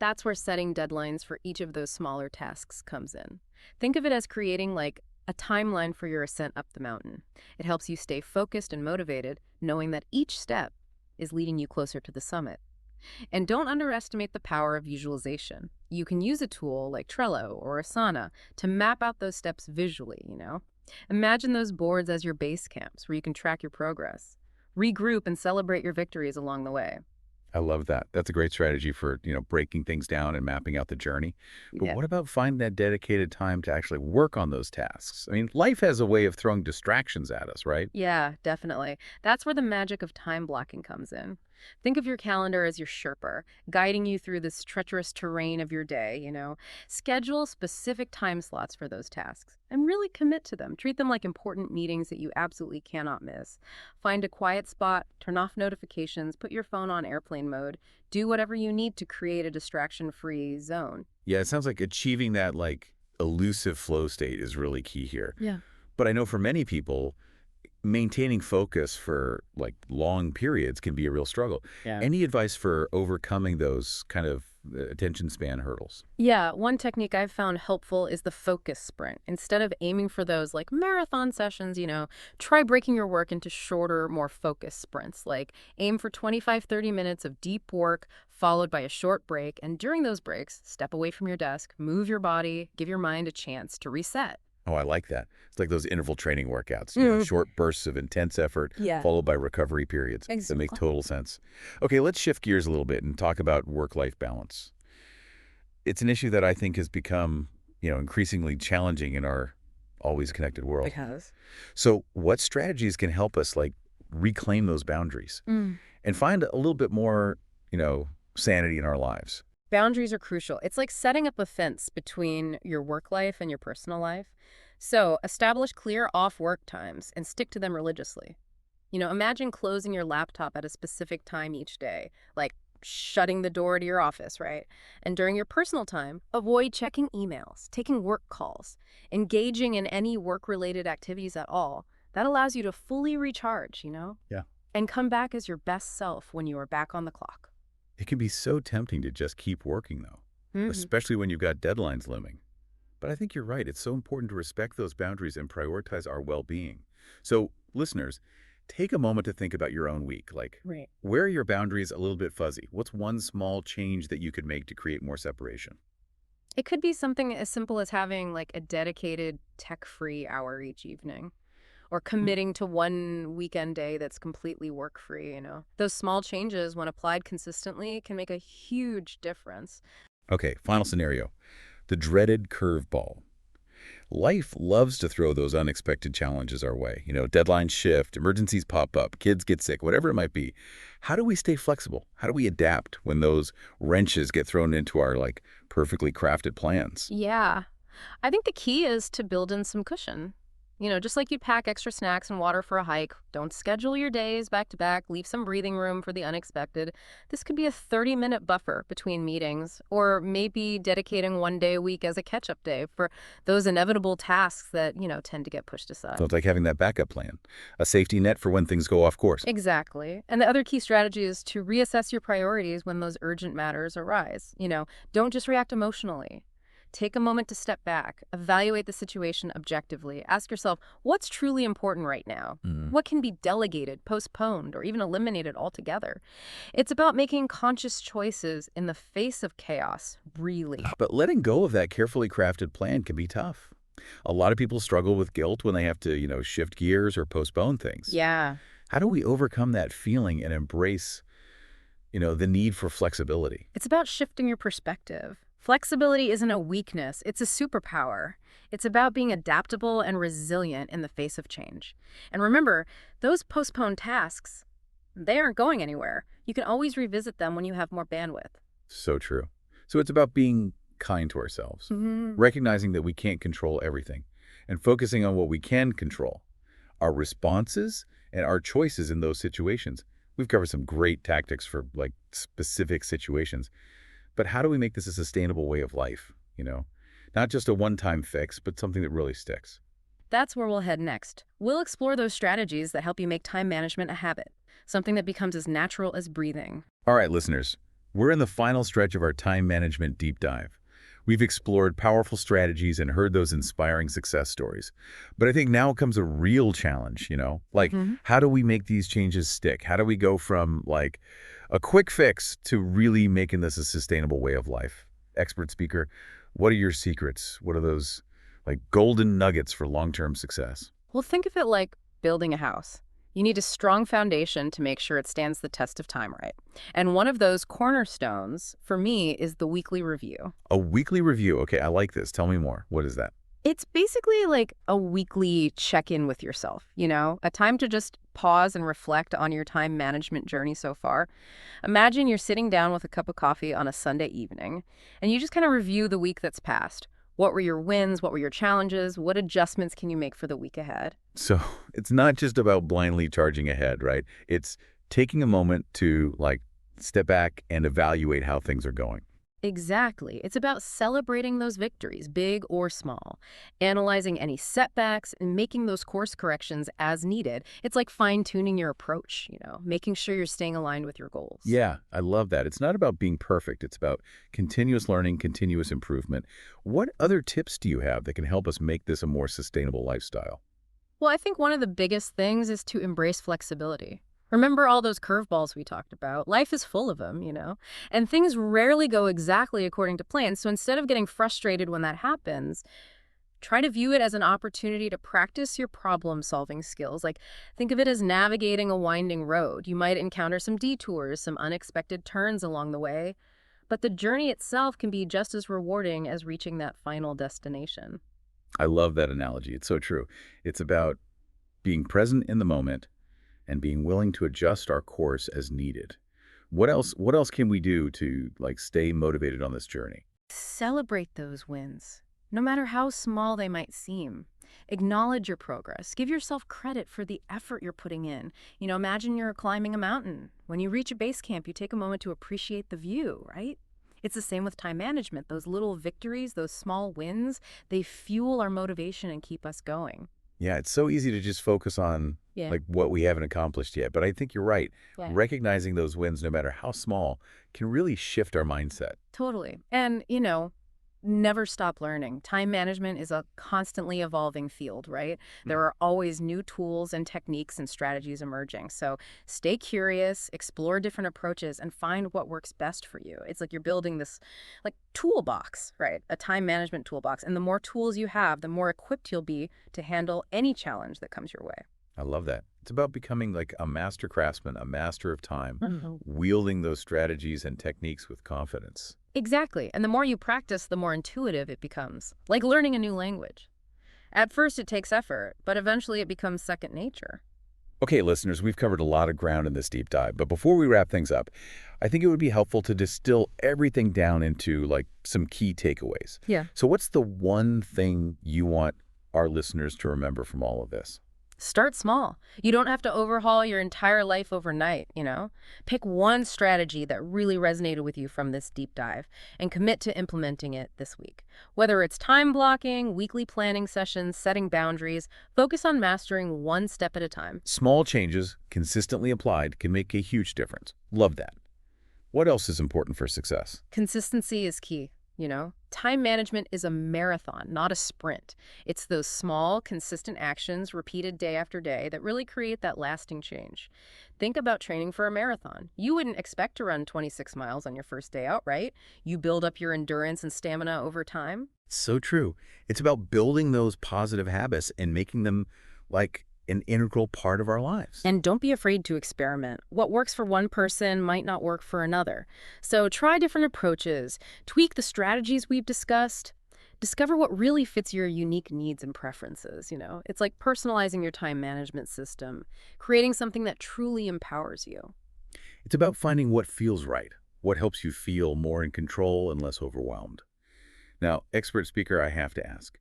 B: That's where setting deadlines for each of those smaller tasks comes in. Think of it as creating like a timeline for your ascent up the mountain. It helps you stay focused and motivated, knowing that each step is leading you closer to the summit. And don't underestimate the power of visualization. You can use a tool like Trello or Asana to map out those steps visually. Imagine those boards as your base camps where you can track your progress. Regroup and celebrate your victories along the way.
A: I love that. That's a great strategy for, breaking things down and mapping out the journey. But
B: Yeah.
A: what about finding that dedicated time to actually work on those tasks? I mean, life has a way of throwing distractions at us, right?
B: Yeah, definitely. That's where the magic of time blocking comes in. Think of your calendar as your Sherpa, guiding you through this treacherous terrain of your day. Schedule specific time slots for those tasks and really commit to them. Treat them like important meetings that you absolutely cannot miss. Find a quiet spot, turn off notifications, put your phone on airplane mode. Do whatever you need to create a distraction-free zone.
A: Yeah, it sounds like achieving that, elusive flow state is really key here.
B: Yeah.
A: But I know for many people, maintaining focus for, long periods can be a real struggle.
B: Yeah.
A: Any advice for overcoming those kind of attention span hurdles?
B: Yeah, one technique I've found helpful is the focus sprint. Instead of aiming for those like marathon sessions, try breaking your work into shorter, more focused sprints. Like aim for 25-30 minutes of deep work followed by a short break. And during those breaks, step away from your desk, move your body, give your mind a chance to reset.
A: Oh, I like that. It's like those interval training workouts, short bursts of intense effort
B: Yeah.
A: followed by recovery periods. That make total sense. Okay, let's shift gears a little bit and talk about work-life balance. It's an issue that I think has become, increasingly challenging in our always connected world.
B: It has.
A: So what strategies can help us, reclaim those boundaries and find a little bit more, sanity in our lives?
B: Boundaries are crucial. It's like setting up a fence between your work life and your personal life. So establish clear off-work times and stick to them religiously. Imagine closing your laptop at a specific time each day, like shutting the door to your office, right? And during your personal time, avoid checking emails, taking work calls, engaging in any work-related activities at all. That allows you to fully recharge.
A: Yeah.
B: And come back as your best self when you are back on the clock.
A: It can be so tempting to just keep working, though, especially when you've got deadlines looming. But I think you're right. It's so important to respect those boundaries and prioritize our well-being. So, listeners, take a moment to think about your own week.
B: Right.
A: Where are your boundaries a little bit fuzzy? What's one small change that you could make to create more separation?
B: It could be something as simple as having like a dedicated tech-free hour each evening or committing to one weekend day that's completely work-free. Those small changes, when applied consistently, can make a huge difference.
A: Okay, final scenario. The dreaded curveball. Life loves to throw those unexpected challenges our way. Deadlines shift, emergencies pop up, kids get sick, whatever it might be. How do we stay flexible? How do we adapt when those wrenches get thrown into our, perfectly crafted plans?
B: Yeah. I think the key is to build in some cushion. Just like you'd pack extra snacks and water for a hike, don't schedule your days back to back, leave some breathing room for the unexpected. This could be a 30-minute buffer between meetings, or maybe dedicating one day a week as a catch-up day for those inevitable tasks that, tend to get pushed aside.
A: So it's like having that backup plan, a safety net for when things go off course.
B: Exactly. And the other key strategy is to reassess your priorities when those urgent matters arise. Don't just react emotionally. Take a moment to step back, evaluate the situation objectively. Ask yourself, what's truly important right now?
A: Mm.
B: What can be delegated, postponed, or even eliminated altogether? It's about making conscious choices in the face of chaos, really.
A: But letting go of that carefully crafted plan can be tough. A lot of people struggle with guilt when they have to, shift gears or postpone things.
B: Yeah.
A: How do we overcome that feeling and embrace, the need for flexibility?
B: It's about shifting your perspective. Flexibility isn't a weakness, it's a superpower. It's about being adaptable and resilient in the face of change. And remember, those postponed tasks, they aren't going anywhere. You can always revisit them when you have more bandwidth.
A: So true. So it's about being kind to ourselves, recognizing that we can't control everything, and focusing on what we can control, our responses and our choices in those situations. We've covered some great tactics for specific situations, but how do we make this a sustainable way of life? Not just a one-time fix, but something that really sticks.
B: That's where we'll head next. We'll explore those strategies that help you make time management a habit, something that becomes as natural as breathing.
A: All right, listeners, we're in the final stretch of our time management deep dive. We've explored powerful strategies and heard those inspiring success stories. But I think now comes a real challenge, how do we make these changes stick? How do we go from a quick fix to really making this a sustainable way of life? Expert speaker, what are your secrets? What are those golden nuggets for long-term success?
B: Well, think of it like building a house. You need a strong foundation to make sure it stands the test of time, right? And one of those cornerstones, for me, is the weekly review.
A: A weekly review. Okay, I like this. Tell me more. What is that?
B: It's basically like a weekly check-in with yourself, a time to just pause and reflect on your time management journey so far. Imagine you're sitting down with a cup of coffee on a Sunday evening, and you just kind of review the week that's passed. What were your wins? What were your challenges? What adjustments can you make for the week ahead?
A: So it's not just about blindly charging ahead, right? It's taking a moment to step back and evaluate how things are going.
B: Exactly. It's about celebrating those victories, big or small, analyzing any setbacks and making those course corrections as needed. It's like fine-tuning your approach, making sure you're staying aligned with your goals.
A: Yeah, I love that. It's not about being perfect. It's about continuous learning, continuous improvement. What other tips do you have that can help us make this a more sustainable lifestyle?
B: Well, I think one of the biggest things is to embrace flexibility. Remember all those curveballs we talked about? Life is full of them, and things rarely go exactly according to plan. So instead of getting frustrated when that happens, try to view it as an opportunity to practice your problem-solving skills. Think of it as navigating a winding road. You might encounter some detours, some unexpected turns along the way, but the journey itself can be just as rewarding as reaching that final destination.
A: I love that analogy. It's so true. It's about being present in the moment and being willing to adjust our course as needed. What else can we do to stay motivated on this journey?
B: Celebrate those wins, no matter how small they might seem. Acknowledge your progress. Give yourself credit for the effort you're putting in. Imagine you're climbing a mountain. When you reach a base camp, you take a moment to appreciate the view, right? It's the same with time management. Those little victories, those small wins, they fuel our motivation and keep us going.
A: Yeah, it's so easy to just focus on what we haven't accomplished yet. But I think you're right.
B: Yeah.
A: Recognizing those wins, no matter how small, can really shift our mindset.
B: Totally. And, never stop learning. Time management is a constantly evolving field, right? There are always new tools and techniques and strategies emerging. So stay curious, explore different approaches, and find what works best for you. It's like you're building this toolbox, right? A time management toolbox. And the more tools you have, the more equipped you'll be to handle any challenge that comes your way.
A: I love that. It's about becoming a master craftsman, a master of time, wielding those strategies and techniques with confidence.
B: Exactly. And the more you practice, the more intuitive it becomes. Like learning a new language. At first, it takes effort, but eventually it becomes second nature.
A: Okay, listeners, we've covered a lot of ground in this deep dive, but before we wrap things up, I think it would be helpful to distill everything down into some key takeaways.
B: Yeah.
A: So what's the one thing you want our listeners to remember from all of this?
B: Start small. You don't have to overhaul your entire life overnight, Pick one strategy that really resonated with you from this deep dive and commit to implementing it this week. Whether it's time blocking, weekly planning sessions, setting boundaries, focus on mastering one step at a time.
A: Small changes, consistently applied, can make a huge difference. Love that. What else is important for success?
B: Consistency is key, Time management is a marathon, not a sprint. It's those small, consistent actions repeated day after day that really create that lasting change. Think about training for a marathon. You wouldn't expect to run 26 miles on your first day out, right? You build up your endurance and stamina over time.
A: So true. It's about building those positive habits and making them like an integral part of our lives.
B: And don't be afraid to experiment. What works for one person might not work for another. So try different approaches, tweak the strategies we've discussed, discover what really fits your unique needs and preferences. It's like personalizing your time management system, creating something that truly empowers you.
A: It's about finding what feels right, what helps you feel more in control and less overwhelmed. Now, expert speaker, I have to ask,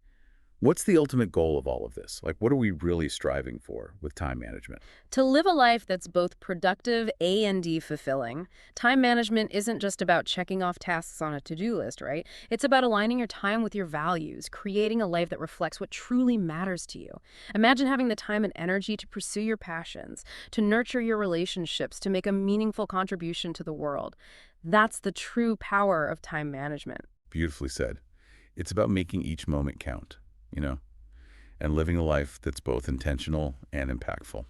A: what's the ultimate goal of all of this? Like, what are we really striving for with time management?
B: To live a life that's both productive and fulfilling, time management isn't just about checking off tasks on a to-do list, right? It's about aligning your time with your values, creating a life that reflects what truly matters to you. Imagine having the time and energy to pursue your passions, to nurture your relationships, to make a meaningful contribution to the world. That's the true power of time management.
A: Beautifully said. It's about making each moment count, you know, and living a life that's both intentional and impactful.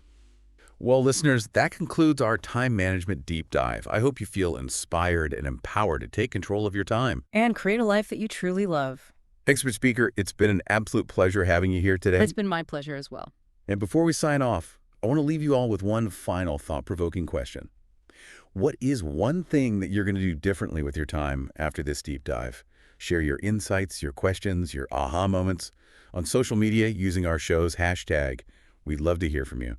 A: Well, listeners, that concludes our time management deep dive. I hope you feel inspired and empowered to take control of your time.
B: And create a life that you truly love.
A: Expert speaker, it's been an absolute pleasure having you here today.
B: It's been my pleasure as well.
A: And before we sign off, I want to leave you all with one final thought-provoking question. What is one thing that you're going to do differently with your time after this deep dive? Share your insights, your questions, your aha moments on social media using our show's hashtag. We'd love to hear from you.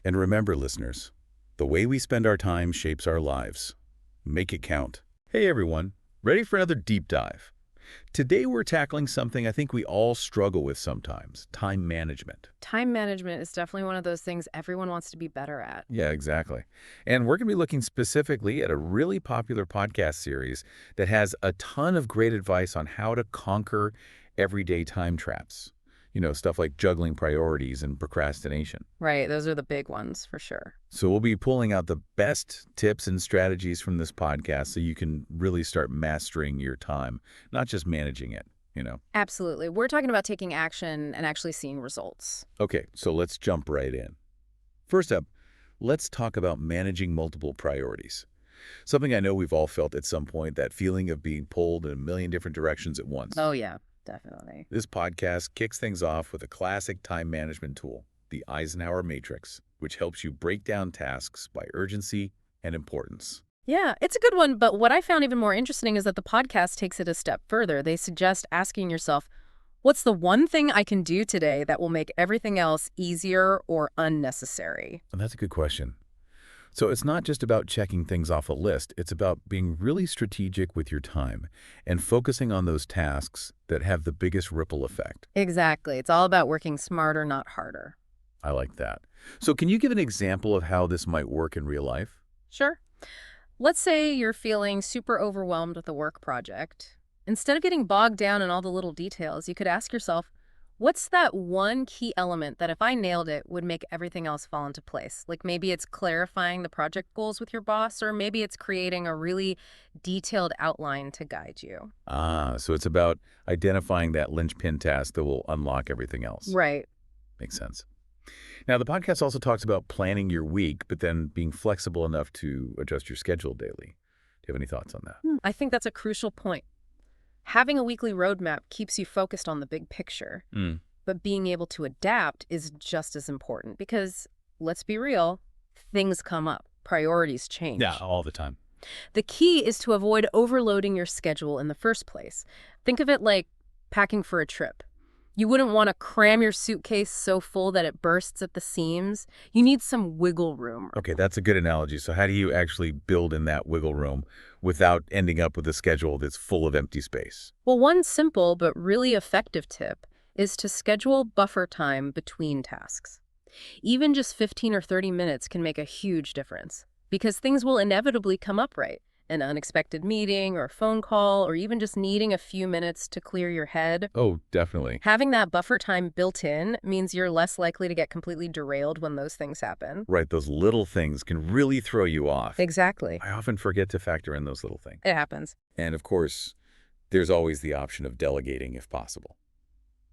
A: And remember, listeners, the way we spend our time shapes our lives. Make it count. Hey, everyone. Ready for another deep dive? Today, we're tackling something I think we all struggle with sometimes, time management.
B: Time management is definitely one of those things everyone wants to be better at.
A: Yeah, exactly. And we're going to be looking specifically at a really popular podcast series that has a ton of great advice on how to conquer everyday time traps. Stuff like juggling priorities and procrastination.
B: Right, those are the big ones for sure.
A: So we'll be pulling out the best tips and strategies from this podcast so you can really start mastering your time, not just managing it.
B: Absolutely. We're talking about taking action and actually seeing results.
A: Okay, so let's jump right in. First up, let's talk about managing multiple priorities. Something I know we've all felt at some point, that feeling of being pulled in a million different directions at once.
B: Oh, yeah, definitely.
A: This podcast kicks things off with a classic time management tool, the Eisenhower Matrix, which helps you break down tasks by urgency and importance.
B: Yeah, it's a good one, but what I found even more interesting is that the podcast takes it a step further. They suggest asking yourself, what's the one thing I can do today that will make everything else easier or unnecessary?
A: And that's a good question. So it's not just about checking things off a list. It's about being really strategic with your time and focusing on those tasks that have the biggest ripple effect.
B: Exactly. It's all about working smarter, not harder.
A: I like that. So can you give an example of how this might work in real life?
B: Sure. Let's say you're feeling super overwhelmed with a work project. Instead of getting bogged down in all the little details, you could ask yourself, what's that one key element that if I nailed it would make everything else fall into place? Like maybe it's clarifying the project goals with your boss, or maybe it's creating a really detailed outline to guide you.
A: So it's about identifying that linchpin task that will unlock everything else.
B: Right.
A: Makes sense. Now, the podcast also talks about planning your week, but then being flexible enough to adjust your schedule daily. Do you have any thoughts on that?
B: I think that's a crucial point. Having a weekly roadmap keeps you focused on the big picture, but being able to adapt is just as important because, let's be real, things come up, priorities change.
A: Yeah, all the time.
B: The key is to avoid overloading your schedule in the first place. Think of it like packing for a trip. You wouldn't want to cram your suitcase so full that it bursts at the seams. You need some wiggle room.
A: Okay, that's a good analogy. So how do you actually build in that wiggle room without ending up with a schedule that's full of empty space?
B: Well, one simple but really effective tip is to schedule buffer time between tasks. Even just 15 or 30 minutes can make a huge difference because things will inevitably come up, right? An unexpected meeting or phone call or even just needing a few minutes to clear your head.
A: Oh, definitely.
B: Having that buffer time built in means you're less likely to get completely derailed when those things happen.
A: Right, those little things can really throw you off.
B: Exactly.
A: I often forget to factor in those little things.
B: It happens.
A: And of course, There's always the option of delegating if possible,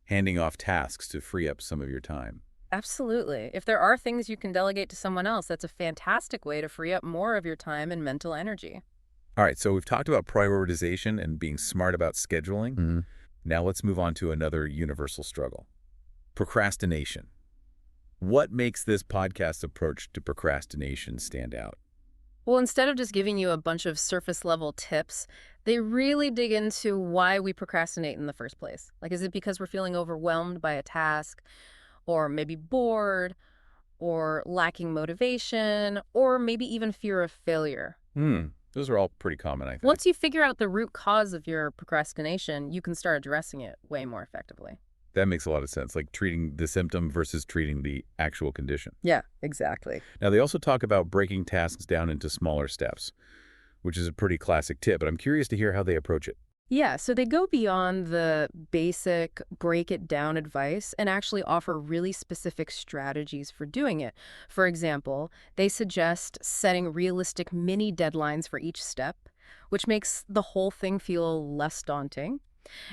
A: handing off tasks to free up some of your time.
B: Absolutely. If there are things you can delegate to someone else, that's a fantastic way to free up more of your time and mental energy.
A: All right, so we've talked about prioritization and being smart about scheduling. Now let's move on to another universal struggle, procrastination. What makes this podcast's approach to procrastination stand out?
B: Well, instead of just giving you a bunch of surface level tips, they really dig into why we procrastinate in the first place. Like, is it because we're feeling overwhelmed by a task, or maybe bored, or lacking motivation, or maybe even fear of failure?
A: Those are all pretty common, I think.
B: Once you figure out the root cause of your procrastination, you can start addressing it way more effectively.
A: That makes a lot of sense, like treating the symptom versus treating the actual condition.
B: Yeah, exactly.
A: Now, they also talk about breaking tasks down into smaller steps, which is a pretty classic tip, but I'm curious to hear how they approach it.
B: Yeah, so they go beyond the basic break it down advice and actually offer really specific strategies for doing it. For example, they suggest setting realistic mini deadlines for each step, which makes the whole thing feel less daunting.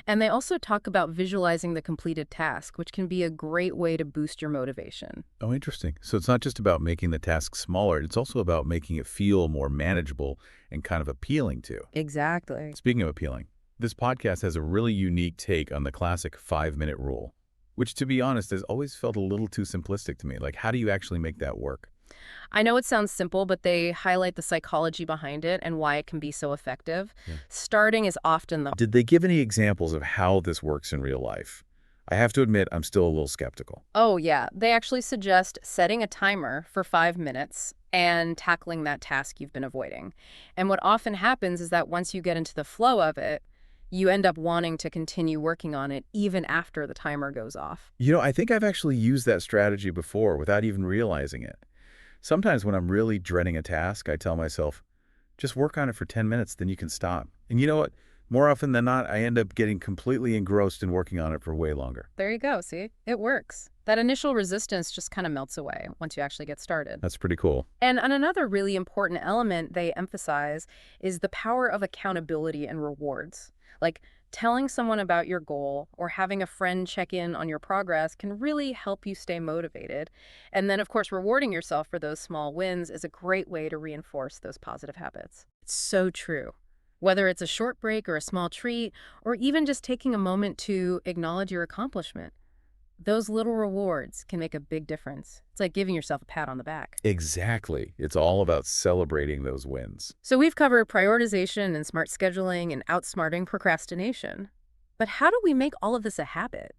B: And they also talk about visualizing the completed task, which can be a great way to boost your motivation.
A: Oh, interesting. So it's not just about making the task smaller, it's also about making it feel more manageable and kind of appealing to.
B: Exactly.
A: Speaking of appealing, this podcast has a really unique take on the classic 5-minute rule, which, to be honest, has always felt a little too simplistic to me. Like, how do you actually make that work?
B: I know it sounds simple, but they highlight the psychology behind it and why it can be so effective.
A: Yeah.
B: Starting is often the...
A: Did they give any examples of how this works in real life? I have to admit, I'm still a little skeptical.
B: Oh, yeah. They actually suggest setting a timer for 5 minutes and tackling that task you've been avoiding. And what often happens is that once you get into the flow of it, you end up wanting to continue working on it even after the timer goes off.
A: You know, I think I've actually used that strategy before without even realizing it. Sometimes when I'm really dreading a task, I tell myself, just work on it for 10 minutes, then you can stop. And you know what? More often than not, I end up getting completely engrossed in working on it for way longer.
B: There you go, see? It works. That initial resistance just kind of melts away once you actually get started.
A: That's pretty cool.
B: And another really important element they emphasize is the power of accountability and rewards. Like, telling someone about your goal or having a friend check in on your progress can really help you stay motivated. And then, of course, rewarding yourself for those small wins is a great way to reinforce those positive habits. It's so true. Whether it's a short break or a small treat, or even just taking a moment to acknowledge your accomplishment, those little rewards can make a big difference. It's like giving yourself a pat on the back.
A: Exactly. It's all about celebrating those wins.
B: So we've covered prioritization and smart scheduling and outsmarting procrastination. But how do we make all of this a habit?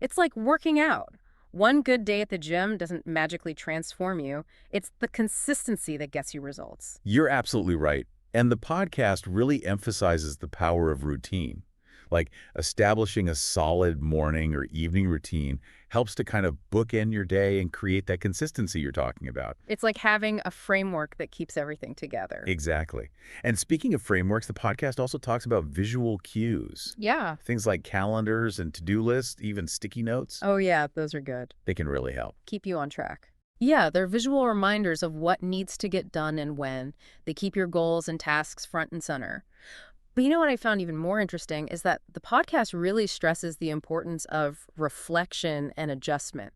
B: It's like working out. One good day at the gym doesn't magically transform you. It's the consistency that gets you results.
A: You're absolutely right. And the podcast really emphasizes the power of routine. Like establishing a solid morning or evening routine helps to kind of bookend your day and create that consistency you're talking about.
B: It's like having a framework that keeps everything together.
A: Exactly. And speaking of frameworks, the podcast also talks about visual cues.
B: Yeah.
A: Things like calendars and to-do lists, even sticky notes.
B: Oh, yeah, those are good.
A: They can really help.
B: Keep you on track. Yeah, they're visual reminders of what needs to get done and when. They keep your goals and tasks front and center. But you know what I found even more interesting is that the podcast really stresses the importance of reflection and adjustment.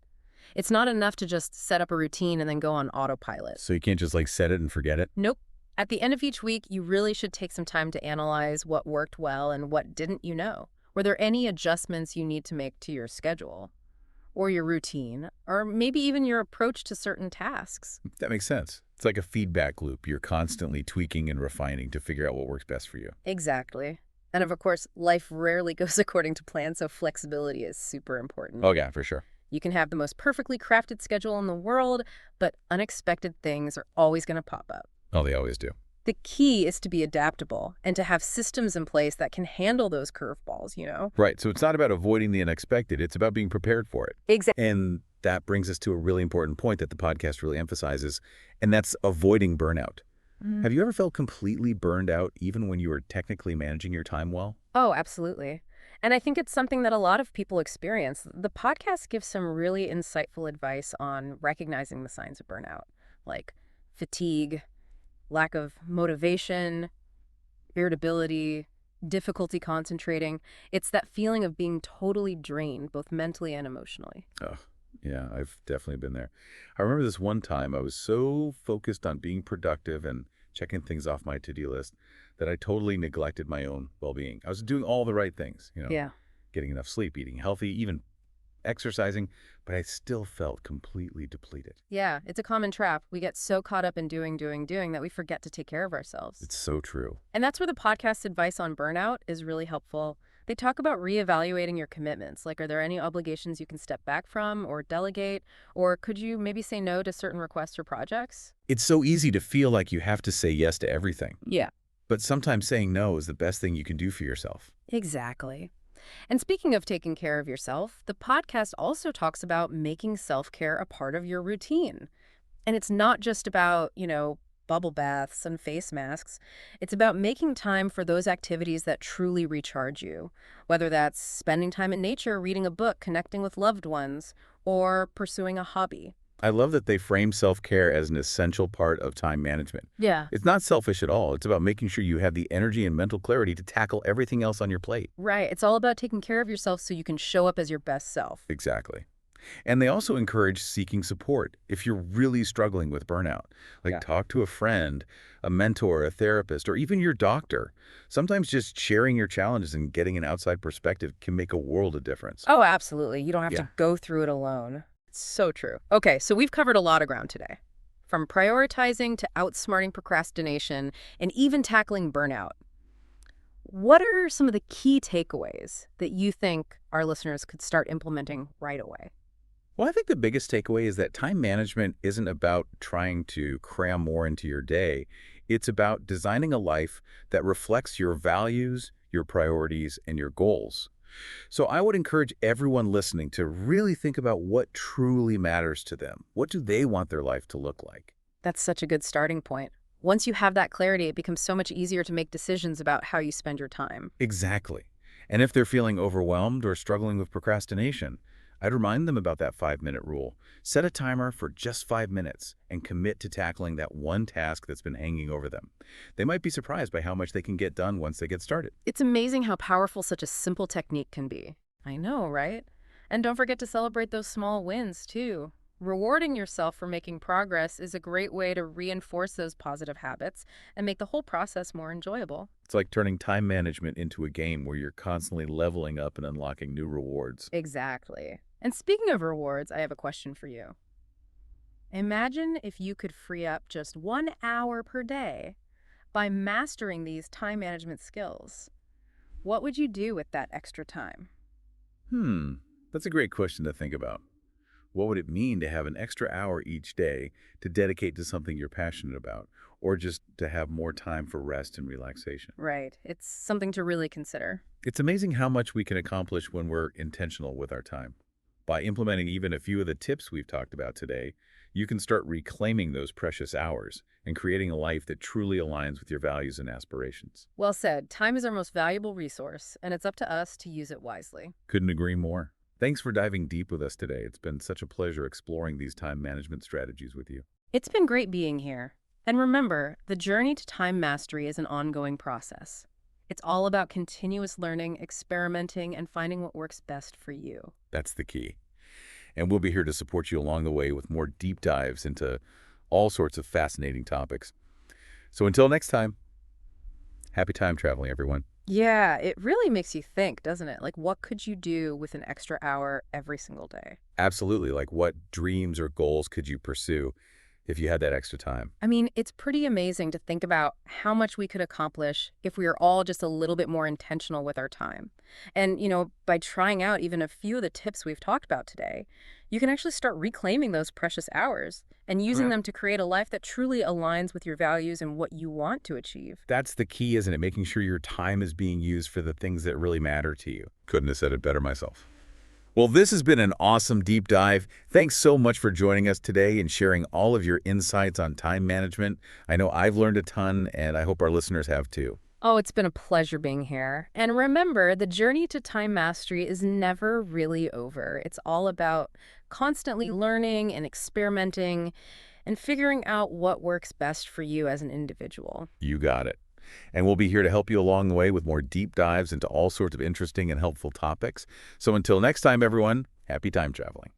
B: It's not enough to just set up a routine and then go on autopilot.
A: So you can't just like set it and forget it?
B: Nope. At the end of each week, you really should take some time to analyze what worked well and what didn't you know. Were there any adjustments you need to make to your schedule or your routine, or maybe even your approach to certain tasks?
A: That makes sense. It's like a feedback loop. You're constantly tweaking and refining to figure out what works best for you.
B: Exactly. And of course, life rarely goes according to plan, so flexibility is super important.
A: Oh, yeah, for sure.
B: You can have the most perfectly crafted schedule in the world, but unexpected things are always going to pop up.
A: Oh, they always do.
B: The key is to be adaptable and to have systems in place that can handle those curveballs, you know?
A: Right. So it's not about avoiding the unexpected. It's about being prepared for it.
B: Exactly.
A: And that brings us to a really important point that the podcast really emphasizes, and that's avoiding burnout. Have you ever felt completely burned out even when you were technically managing your time well?
B: Oh, absolutely. And I think it's something that a lot of people experience. The podcast gives some really insightful advice on recognizing the signs of burnout, like fatigue, lack of motivation, irritability, difficulty concentrating. It's that feeling of being totally drained, both mentally and emotionally.
A: Oh, yeah, I've definitely been there. I remember this one time I was so focused on being productive and checking things off my to-do list that I totally neglected my own well-being. I was doing all the right things,
B: Yeah.
A: getting enough sleep, eating healthy, even exercising, but I still felt completely depleted.
B: Yeah, it's a common trap. We get so caught up in doing that we forget to take care of ourselves.
A: It's so true.
B: And that's where the podcast's advice on burnout is really helpful. They talk about reevaluating your commitments. Like, are there any obligations you can step back from or delegate? Or could you maybe say no to certain requests or projects?
A: It's so easy to feel like you have to say yes to everything,
B: Yeah.
A: but sometimes saying no is the best thing you can do for yourself.
B: Exactly. And speaking of taking care of yourself, the podcast also talks about making self-care a part of your routine. And it's not just about, bubble baths and face masks. It's about making time for those activities that truly recharge you, whether that's spending time in nature, reading a book, connecting with loved ones, or pursuing a hobby.
A: I love that they frame self-care as an essential part of time management.
B: Yeah.
A: It's not selfish at all. It's about making sure you have the energy and mental clarity to tackle everything else on your plate.
B: Right. It's all about taking care of yourself so you can show up as your best self.
A: Exactly. And they also encourage seeking support if you're really struggling with burnout. Like
B: Yeah.
A: talk to a friend, a mentor, a therapist, or even your doctor. Sometimes just sharing your challenges and getting an outside perspective can make a world of difference.
B: Oh, absolutely. You don't have
A: Yeah.
B: to go through it alone. It's so true. Okay, so we've covered a lot of ground today. From prioritizing to outsmarting procrastination and even tackling burnout. What are some of the key takeaways that you think our listeners could start implementing right away?
A: Well, I think the biggest takeaway is that time management isn't about trying to cram more into your day. It's about designing a life that reflects your values, your priorities, and your goals. So I would encourage everyone listening to really think about what truly matters to them. What do they want their life to look like?
B: That's such a good starting point. Once you have that clarity, it becomes so much easier to make decisions about how you spend your time.
A: Exactly. And if they're feeling overwhelmed or struggling with procrastination, I'd remind them about that 5-minute rule. Set a timer for just 5 minutes and commit to tackling that one task that's been hanging over them. They might be surprised by how much they can get done once they get started.
B: It's amazing how powerful such a simple technique can be. I know, right? And don't forget to celebrate those small wins, too. Rewarding yourself for making progress is a great way to reinforce those positive habits and make the whole process more enjoyable.
A: It's like turning time management into a game where you're constantly leveling up and unlocking new rewards.
B: Exactly. And speaking of rewards, I have a question for you. Imagine if you could free up just 1 hour per day by mastering these time management skills. What would you do with that extra time?
A: That's a great question to think about. What would it mean to have an extra hour each day to dedicate to something you're passionate about, or just to have more time for rest and relaxation?
B: Right. It's something to really consider.
A: It's amazing how much we can accomplish when we're intentional with our time. By implementing even a few of the tips we've talked about today, you can start reclaiming those precious hours and creating a life that truly aligns with your values and aspirations.
B: Well said. Time is our most valuable resource, and it's up to us to use it wisely.
A: Couldn't agree more. Thanks for diving deep with us today. It's been such a pleasure exploring these time management strategies with you.
B: It's been great being here. And remember, the journey to time mastery is an ongoing process. It's all about continuous learning, experimenting, and finding what works best for you.
A: That's the key. And we'll be here to support you along the way with more deep dives into all sorts of fascinating topics. So until next time, happy time traveling, everyone.
B: Yeah, it really makes you think, doesn't it? Like, what could you do with an extra hour every single day?
A: Absolutely. Like, what dreams or goals could you pursue if you had that extra time?
B: I mean, it's pretty amazing to think about how much we could accomplish if we are all just a little bit more intentional with our time. And, by trying out even a few of the tips we've talked about today, you can actually start reclaiming those precious hours and using them to create a life that truly aligns with your values and what you want to achieve.
A: That's the key, isn't it? Making sure your time is being used for the things that really matter to you. Couldn't have said it better myself. Well, this has been an awesome deep dive. Thanks so much for joining us today and sharing all of your insights on time management. I know I've learned a ton, and I hope our listeners have too.
B: Oh, it's been a pleasure being here. And remember, the journey to time mastery is never really over. It's all about constantly learning and experimenting and figuring out what works best for you as an individual.
A: You got it. And we'll be here to help you along the way with more deep dives into all sorts of interesting and helpful topics. So until next time, everyone, happy time traveling.